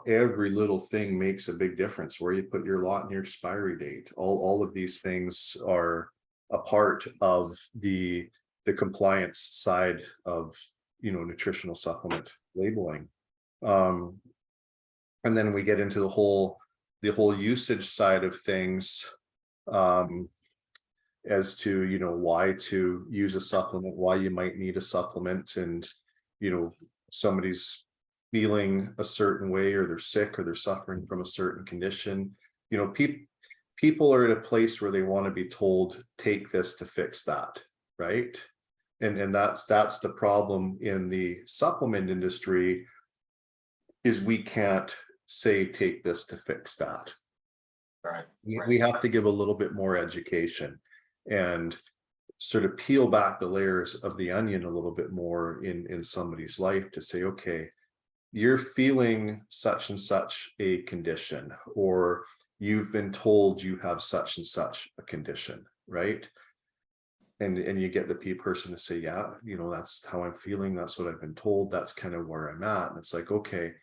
Every little thing makes a big difference. Where you put your lot and your expiry date. All of these things are a part of the compliance side of, nutritional supplement labeling. And then we get into the whole usage side of things, as to, why to use a supplement, why you might need a supplement, and, somebody's feeling a certain way, or they're sick, or they're suffering from a certain condition. People are at a place where they want to be told, take this to fix that, right? And that's the problem in the supplement industry, is we can't say, take this to fix that. right. We have to give a little bit more education and sort of peel back the layers of the onion a little bit more in somebody's life to say, okay, you're feeling such and such a condition, or you've been told you have such and such a condition, right? And you get the person to say, yeah, that's how I'm feeling. That's what I've been told. That's kind of where I'm at. And it's like, okay,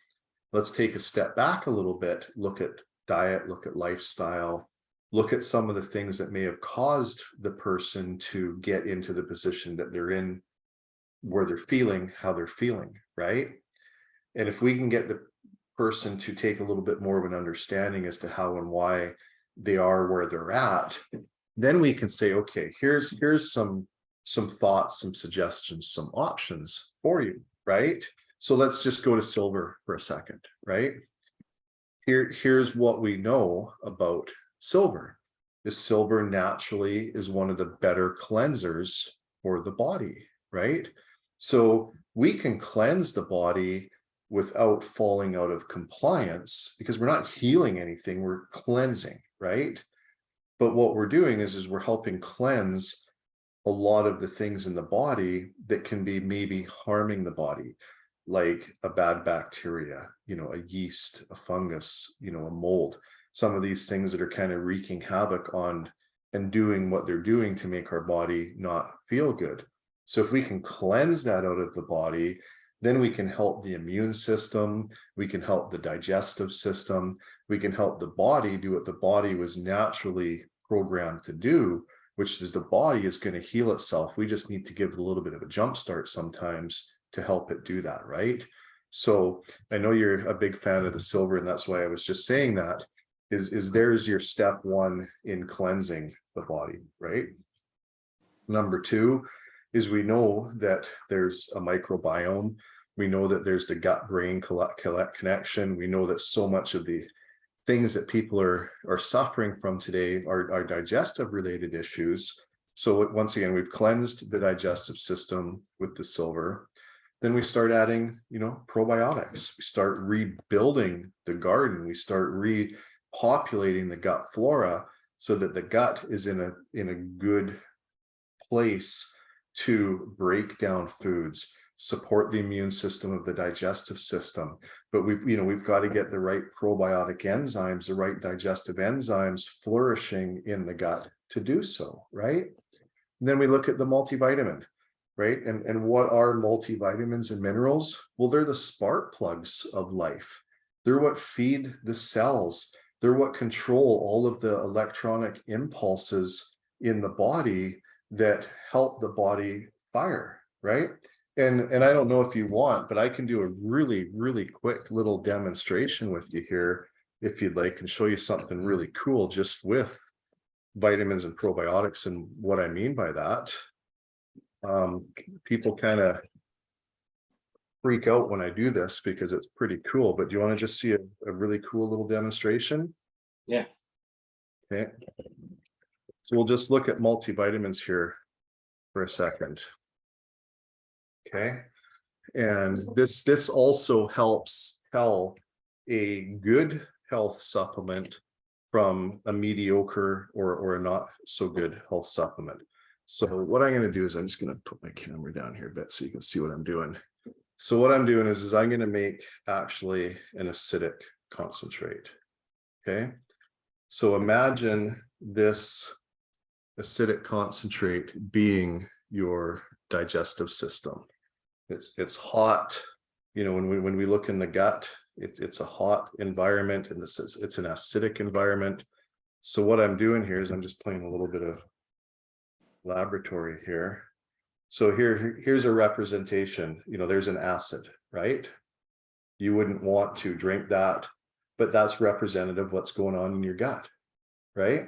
let's take a step back a little bit, look at diet, look at lifestyle, look at some of the things that may have caused the person to get into the position that they're in, where they're feeling how they're feeling, right? And if we can get the person to take a little bit more of an understanding as to how and why they are where they're at, then we can say, okay, here's some thoughts, some suggestions, some options for you, right? So let's just go to silver for a second, right? Here's what we know about silver. Is silver naturally is one of the better cleansers for the body, right? So we can cleanse the body without falling out of compliance, because we're not healing anything, we're cleansing, right? But what we're doing is we're helping cleanse a lot of the things in the body that can be maybe harming the body, like a bad bacteria, a yeast, a fungus, a mold, some of these things that are kind of wreaking havoc on and doing what they're doing to make our body not feel good. So if we can cleanse that out of the body, then we can help the immune system, we can help the digestive system, we can help the body do what the body was naturally programmed to do, which is the body is going to heal itself. We just need to give it a little bit of a jump start sometimes to help it do that, right? So I know you're a big fan of the silver, and that's why I was just saying that, is there's your step one in cleansing the body, right? Number two is we know that there's a microbiome. We know that there's the gut-brain connection. We know that so much of the things that people are suffering from today are digestive related issues. So once again, we've cleansed the digestive system with the silver. Then we start adding, probiotics. We start rebuilding the garden. We start repopulating the gut flora so that the gut is in a good place to break down foods, support the immune system of the digestive system. But we've got to get the right probiotic enzymes, the right digestive enzymes flourishing in the gut to do so, right? And then we look at the multivitamin, right? And what are multivitamins and minerals? Well, they're the spark plugs of life. They're what feed the cells. They're what control all of the electronic impulses in the body that help the body fire, right? And I don't know if you want, but I can do a really, really quick little demonstration with you here, if you'd like, and show you something really cool just with vitamins and probiotics and what I mean by that. People kind of freak out when I do this because it's pretty cool, but do you want to just see a really cool little demonstration? Yeah. Okay. So we'll just look at multivitamins here for a second. Okay. And this also helps tell a good health supplement from a mediocre or a not so good health supplement. So what I'm going to do is I'm just going to put my camera down here a bit so you can see what I'm doing. So what I'm doing is I'm going to make actually an acidic concentrate. Okay. So imagine this acidic concentrate being your digestive system. It's hot. You know, when we look in the gut, it's a hot environment, and it's an acidic environment. So what I'm doing here is I'm just playing a little bit of laboratory here. So here's a representation. You know, there's an acid, right? You wouldn't want to drink that, but that's representative of what's going on in your gut, right?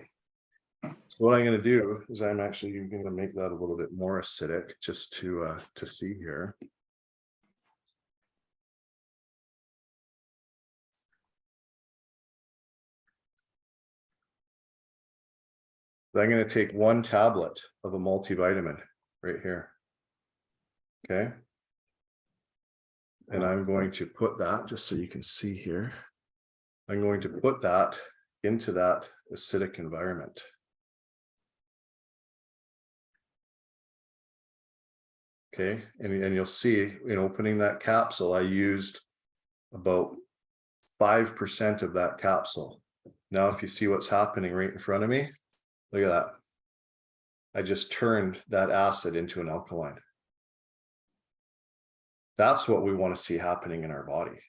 So what I'm going to do is I'm actually going to make that a little bit more acidic just to see here. I'm going to take 1 tablet of a multivitamin right here. Okay. And I'm going to put that, just so you can see here, I'm going to put that into that acidic environment. Okay. And you'll see in opening that capsule, I used about 5% of that capsule. Now, if you see what's happening right in front of me, look at that. I just turned that acid into an alkaline. That's what we want to see happening in our body,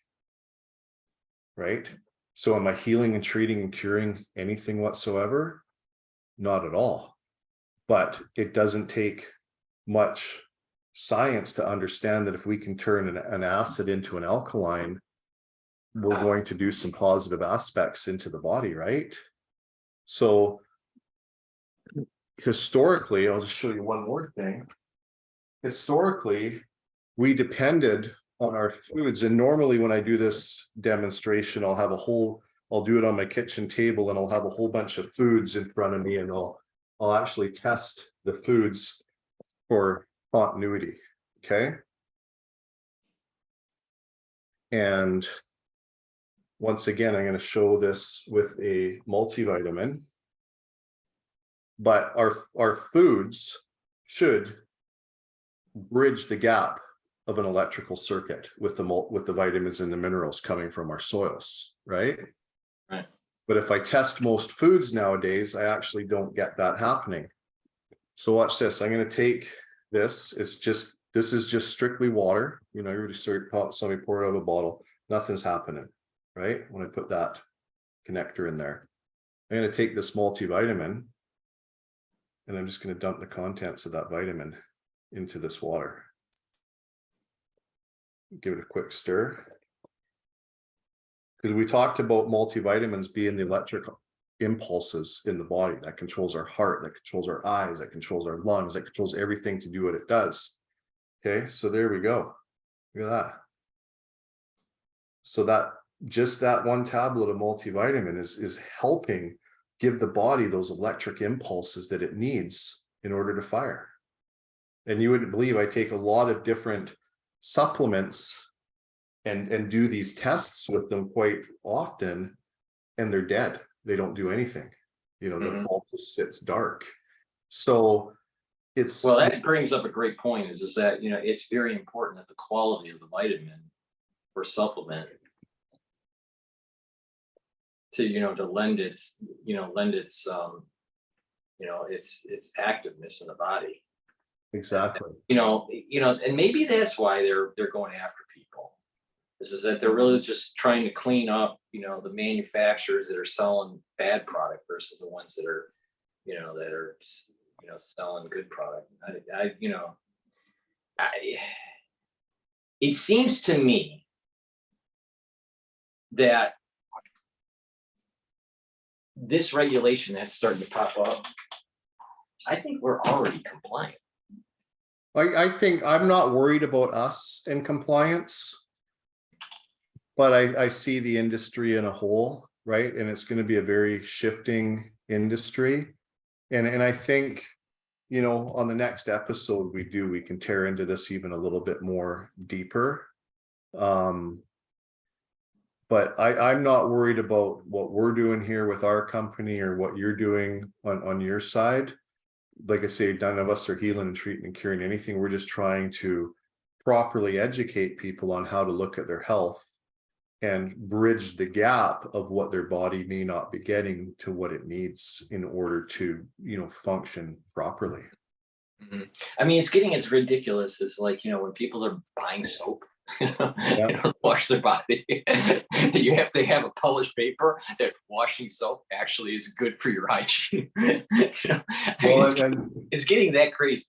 right? So am I healing and treating and curing anything whatsoever? Not at all. But it doesn't take much science to understand that if we can turn an acid into an alkaline, we're going to do some positive aspects into the body, right? So historically, I'll just show you one more thing. Historically, we depended on our foods. And normally when I do this demonstration, I'll do it on my kitchen table, and I'll have a whole bunch of foods in front of me, and I'll actually test the foods for continuity. Okay. And once again, I'm going to show this with a multivitamin. But our foods should bridge the gap of an electrical circuit with the vitamins and the minerals coming from our soils, right? Right. But if I test most foods nowadays, I actually don't get that happening. So watch this. I'm going to take this. This is just strictly water. You know, you already saw me pour it out of a bottle. Nothing's happening, right? When I put that connector in there, I'm going to take this multivitamin, and I'm just going to dump the contents of that vitamin into this water. Give it a quick stir. Because we talked about multivitamins being the electrical impulses in the body that controls our heart, that controls our eyes, that controls our lungs, that controls everything to do what it does. Okay, so there we go. Look at that. So that just that 1 tablet of multivitamin is helping give the body those electric impulses that it needs in order to fire. And you wouldn't believe I take a lot of different supplements and do these tests with them quite often, and they're dead. They don't do anything. You know, the bulb just sits dark. So it's, well, that brings up a great point, is that, you know, it's very important that the quality of the vitamin or supplement to, you know, to lend its it's activeness in the body. Exactly. And maybe that's why they're going after people. This is that they're really just trying to clean up, the manufacturers that are selling bad product versus the ones that are, selling good product. It seems to me that this regulation that's starting to pop up, I think we're already compliant. I think I'm not worried about us in compliance, but I see the industry in a whole, right? And it's going to be a very shifting industry. And I think, on the next episode we can tear into this even a little bit more deeper. But I'm not worried about what we're doing here with our company or what you're doing on your side. Like I say, none of us are healing and treating and curing anything. We're just trying to properly educate people on how to look at their health and bridge the gap of what their body may not be getting to what it needs in order to, function properly. Mm-hmm. I mean, it's getting as ridiculous as when people are buying soap, wash their body. You have to have a published paper that washing soap actually is good for your hygiene. It's getting that crazy.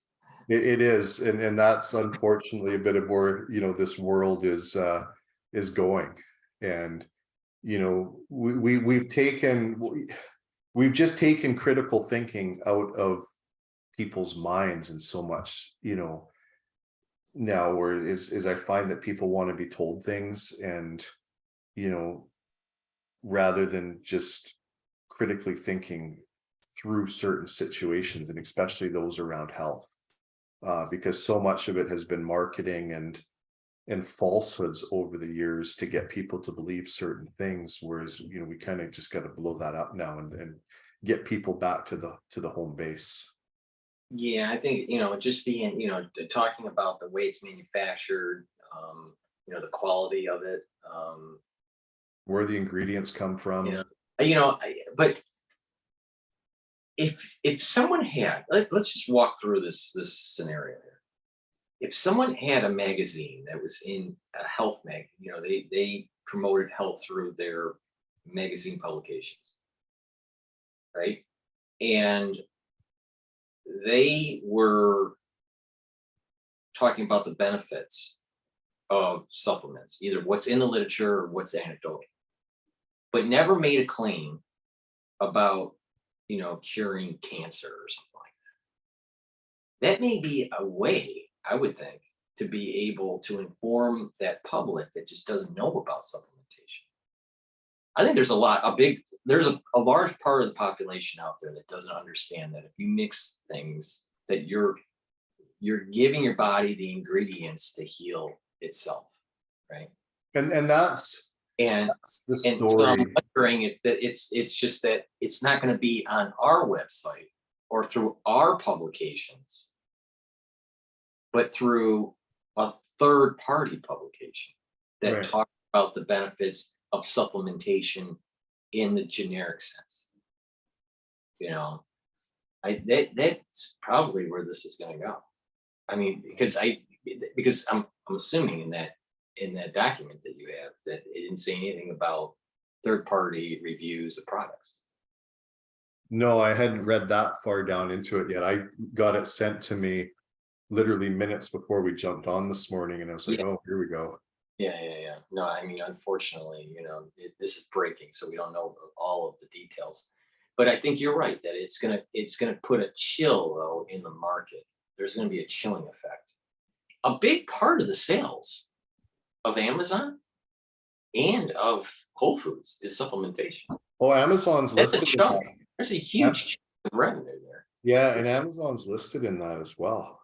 It is, and that's unfortunately a bit of where this world is going. And we've just taken critical thinking out of people's minds, and so much now where is I find that people want to be told things, and rather than just critically thinking through certain situations, and especially those around health, because so much of it has been marketing and falsehoods over the years to get people to believe certain things, whereas we kind of just got to blow that up now and get people back to the home base. Yeah, I think just being talking about the way it's manufactured, the quality of it, Where the ingredients come from. but if someone had, let's just walk through this scenario here. If someone had a magazine that was in a health mag, they promoted health through their magazine publications, right? And they were talking about the benefits of supplements, either what's in the literature or what's anecdotal, but never made a claim about, curing cancer or something like that. That may be a way, I would think, to be able to inform that public that just doesn't know about supplementation. I think there's a large part of the population out there that doesn't understand that if you mix things, that you're giving your body the ingredients to heal itself, right? And that's the story. So I'm wondering if it's just that it's not going to be on our website or through our publications, but through a third-party publication that talks about the benefits of supplementation in the generic sense. That's probably where this is going to go. I mean, because I'm assuming in that document that you have that it didn't say anything about third-party reviews of products. No, I hadn't read that far down into it yet. I got it sent to me literally minutes before we jumped on this morning, and I was like, oh, here we go. Yeah. No, I mean, unfortunately, this is breaking, so we don't know all of the details. But I think you're right that it's gonna put a chill though in the market. There's gonna be a chilling effect. A big part of the sales of Amazon and of Whole Foods is supplementation. Oh, Amazon's That's listed. a chunk. There's a huge chunk of revenue there. Yeah, and Amazon's listed in that as well.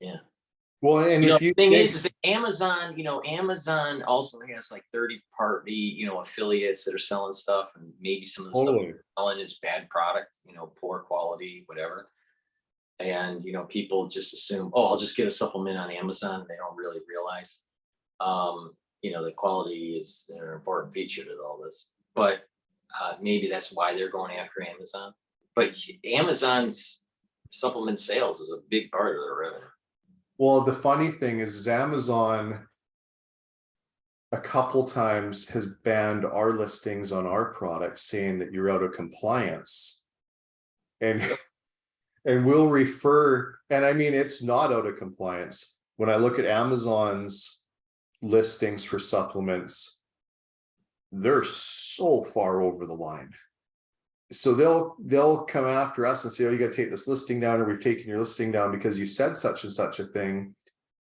Yeah. Well, and if you the thing is Amazon, Amazon also has like 30-party, affiliates that are selling stuff, and maybe some of the stuff they're selling is bad product, poor quality, whatever. And people just assume, oh, I'll just get a supplement on Amazon, and they don't really realize, the quality is an important feature to all this. But maybe that's why they're going after Amazon. But Amazon's supplement sales is a big part of their revenue. Well, the funny thing is Amazon a couple times has banned our listings on our products, saying that you're out of compliance. And and we'll refer, and I mean, it's not out of compliance. When I look at Amazon's listings for supplements, they're so far over the line. So they'll come after us and say, oh, you got to take this listing down, or we've taken your listing down because you said such and such a thing.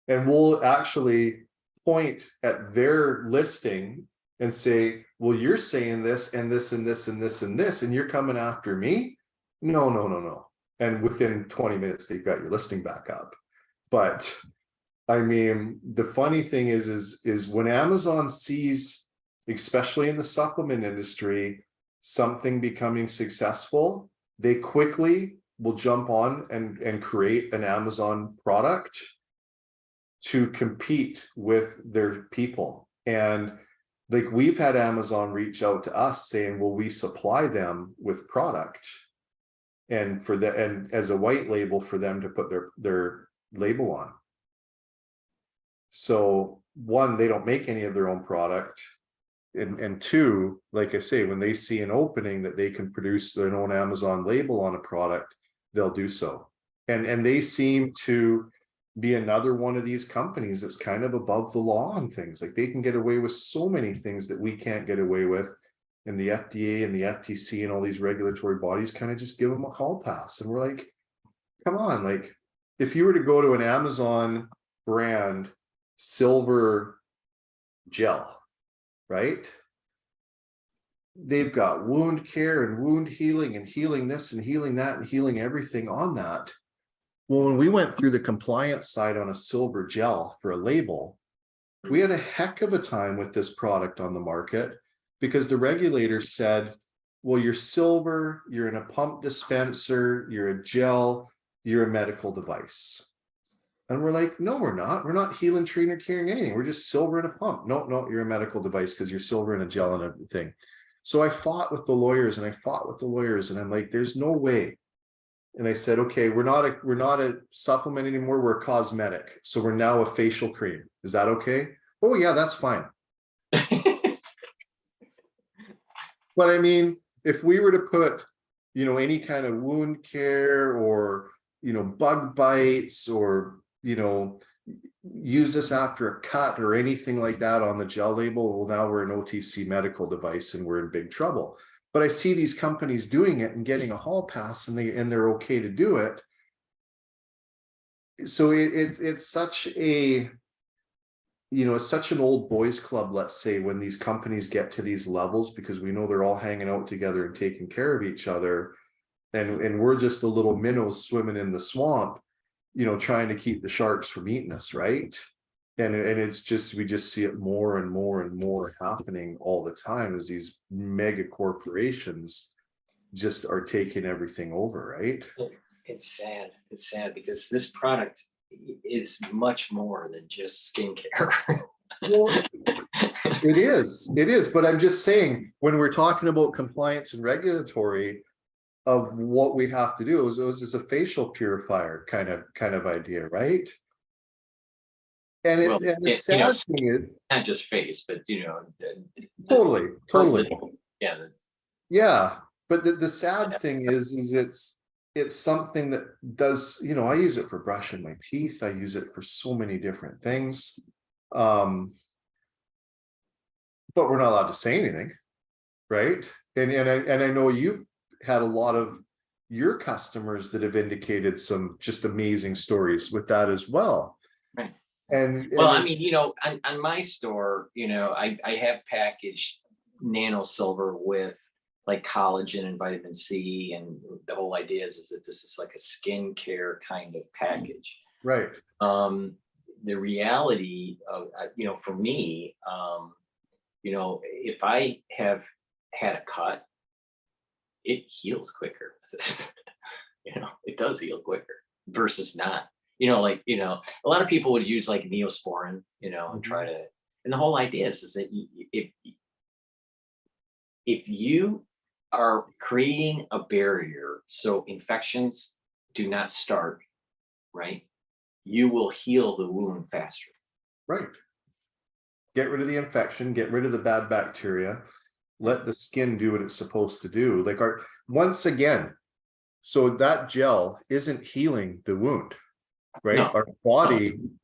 And we'll actually point at their listing and say, well, you're saying this and this and this and this and this, and you're coming after me. No, no, no, no. And within 20 minutes, they've got your listing back up. But I mean, the funny thing is when Amazon sees, especially in the supplement industry, something becoming successful, they quickly will jump on and create an Amazon product to compete with their people. And like, we've had Amazon reach out to us saying, will we supply them with product and as a white label for them to put their label on. So one, they don't make any of their own product. And two, like I say, when they see an opening that they can produce their own Amazon label on a product, they'll do so. And they seem to be another one of these companies that's kind of above the law on things. Like, they can get away with so many things that we can't get away with. And the FDA and the FTC and all these regulatory bodies kind of just give them a hall pass. And we're like, come on, like, if you were to go to an Amazon brand silver gel, right? They've got wound care and wound healing and healing this and healing that and healing everything on that. Well, when we went through the compliance side on a silver gel for a label, we had a heck of a time with this product on the market, because the regulators said, well, you're silver, you're in a pump dispenser, you're a gel, you're a medical device. And we're like, no, we're not. We're not healing, treating, or curing anything. We're just silver in a pump. No, no, you're a medical device because you're silver in a gel and everything. So I fought with the lawyers and I fought with the lawyers, and I'm like, there's no way. And I said, okay, we're not a supplement anymore. We're a cosmetic. So we're now a facial cream. Is that okay? Oh yeah, that's fine. But I mean, if we were to put, any kind of wound care or, bug bites, or, use this after a cut or anything like that on the gel label, well, now we're an OTC medical device and we're in big trouble. But I see these companies doing it and getting a hall pass, and they're okay to do it. So it's such a, it's such an old boys club, let's say, when these companies get to these levels, because we know they're all hanging out together and taking care of each other. And we're just the little minnows swimming in the swamp, trying to keep the sharks from eating us, right? And it's just, we just see it more and more and more happening all the time, as these mega corporations just are taking everything over, right? It's sad. It's sad because this product is much more than just skincare. Well, it is. But I'm just saying, when we're talking about compliance and regulatory of what we have to do, is a facial purifier kind of idea, right? And the sad thing is, not just face, but totally. Yeah. But the sad thing is it's something that does, I use it for brushing my teeth. I use it for so many different things. But we're not allowed to say anything, right? And I know you've had a lot of your customers that have indicated some just amazing stories with that as well. Right. And well, I mean, on my store, I have packaged nano silver with like collagen and vitamin C, and the whole idea is that this is like a skincare kind of package. Right. The reality of, for me, if I have had a cut, it heals quicker. It does heal quicker versus not. A lot of people would use like Neosporin, and try to. And the whole idea is that if you are creating a barrier so infections do not start, right? You will heal the wound faster. Right. Get rid of the infection, get rid of the bad bacteria, let the skin do what it's supposed to do. Like once again, so that gel isn't healing the wound, right? No.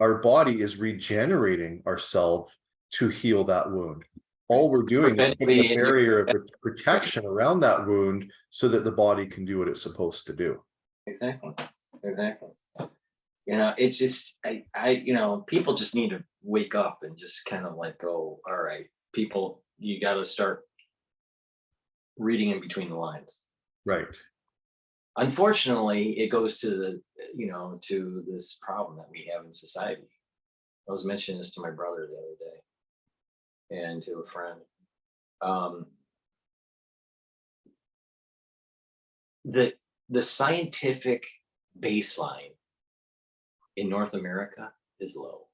Our body is regenerating ourselves to heal that wound. All we're doing is putting a barrier of protection around that wound so that the body can do what it's supposed to do. Exactly. Exactly. You know, it's just, you know, people just need to wake up and just kind of like go, all right, people, you got to start reading in between the lines. Right. Unfortunately, it goes to the, you know, to this problem that we have in society. I was mentioning this to my brother the other day and to a friend. The scientific baseline in North America is low.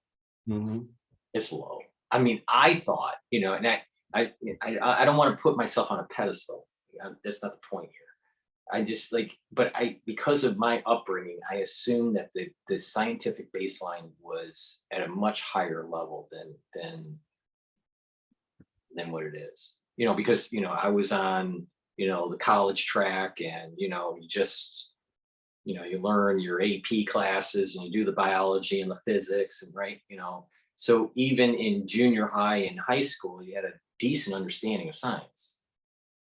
Mhm. It's low. I mean, I thought, you know, and I don't want to put myself on a pedestal. That's not the point here. I just like, but because of my upbringing, I assumed that the scientific baseline was at a much higher level than what it is. You know, because, you know, I was on, you know, the college track, and, you know, you know, you learn your AP classes and you do the biology and the physics, and right, you know, so even in junior high and high school, you had a decent understanding of science,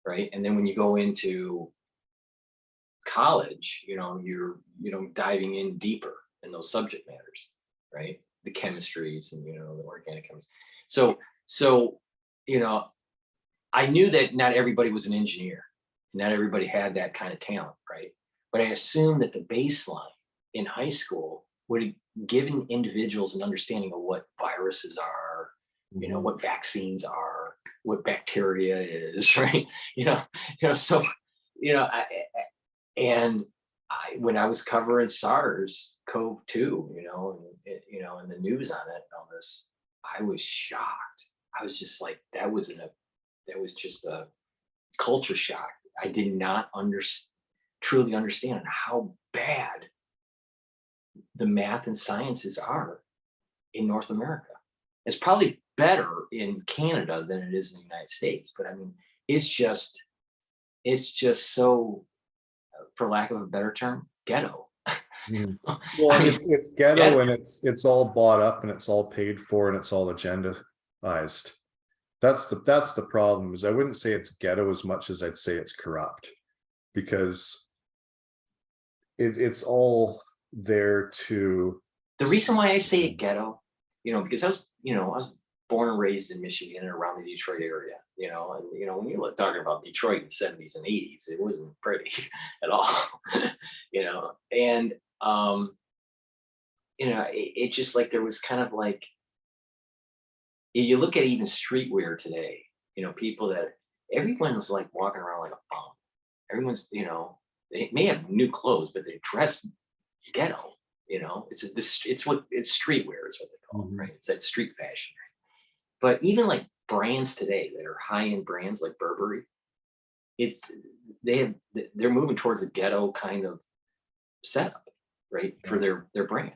right? And then when you go into college, you know, you're, you know, diving in deeper in those subject matters, right? The chemistries and, you know, the organic chemistry. So, you know, I knew that not everybody was an engineer, not everybody had that kind of talent, right? But I assumed that the baseline in high school would have given individuals an understanding of what viruses are, you know, what vaccines are, what bacteria is, right? So, you know, when I was covering SARS-CoV-2, you know, you know, and the news on it and all this, I was shocked. I was just like, that was just a culture shock. I did not truly understand how bad the math and sciences are in North America. It's probably better in Canada than it is in the United States, but I mean, it's just so, for lack of a better term, ghetto. Mhm. Well, I mean, it's ghetto, and it's all bought up, and it's all paid for, and it's all agendized. That's the problem. Is I wouldn't say it's ghetto as much as I'd say it's corrupt, because it's all there to. the reason why I say it ghetto, you know, because I was born and raised in Michigan and around the Detroit area, you know, and, you know, when you look talking about Detroit in the 70s and 80s, it wasn't pretty at all, you know, and, you know, it just like, there was kind of like, you look at even streetwear today, you know, people that everyone's like walking around like a bum. Everyone's, you know, they may have new clothes, but they dress ghetto. You know, it's streetwear is what they call it, right? It's that street fashion, right? But even like brands today that are high end brands like Burberry, they're moving towards a ghetto kind of setup, right, for their brand.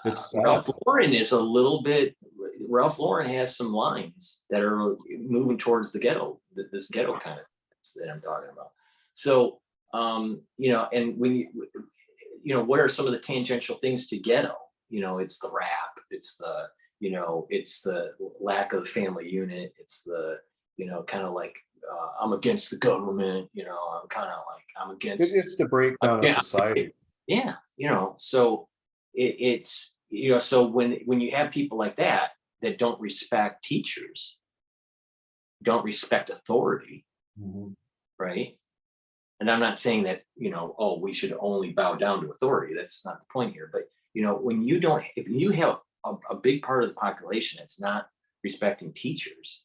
It's Ralph Lauren is a little bit. Ralph Lauren has some lines that are moving towards the ghetto, this ghetto kind of that I'm talking about. So, you know, and when you know, what are some of the tangential things to ghetto? You know, it's the rap, it's the, you know, it's the lack of family unit, it's the, you know, kind of like, I'm against the government, you know, I'm kind of like, I'm against. it's the breakdown of society. Yeah, you know, so it's, you know, so when you have people like that don't respect teachers, don't respect authority, right? And I'm not saying that, you know, oh, we should only bow down to authority. That's not the point here. But, you know, if you have a big part of the population that's not respecting teachers,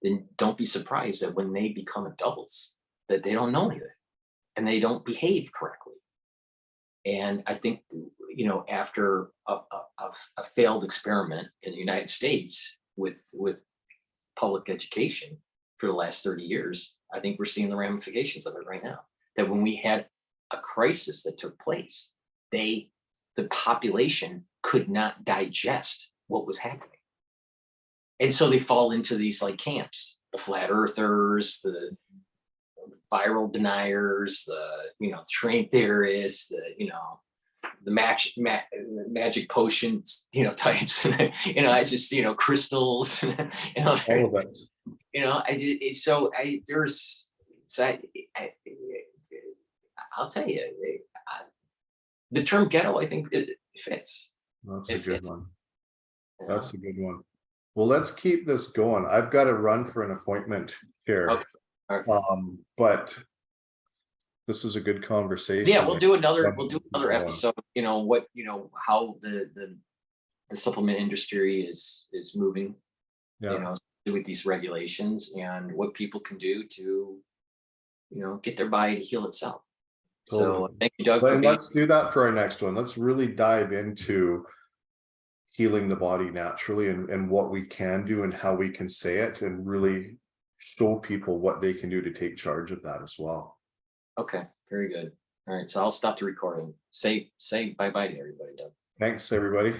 then don't be surprised that when they become adults, that they don't know anything and they don't behave correctly. And I think, you know, after a failed experiment in the United States with public education for the last 30 years, I think we're seeing the ramifications of it right now. That when we had a crisis that took place, the population could not digest what was happening. And so they fall into these like camps, the flat earthers, the viral deniers, the, train theorists, the magic potions, types, I just, crystals, All of it. I'll tell you, the term ghetto, I think it fits. That's a It good fits, one. you That's know? a good one. Well, let's keep this going. I've got to run for an appointment here. Okay. All right. But this is a good conversation. Yeah, we'll do another Going. episode, how the supplement industry is moving, Yeah, with these regulations and what people can do to, get their body to heal itself. totally. So thank you, Doug, for Then being. let's do that for our next one. Let's really dive into healing the body naturally and what we can do and how we can say it and really show people what they can do to take charge of that as well. Okay, very good. All right, so I'll stop the recording. Say bye-bye to everybody, Doug. Thanks, everybody.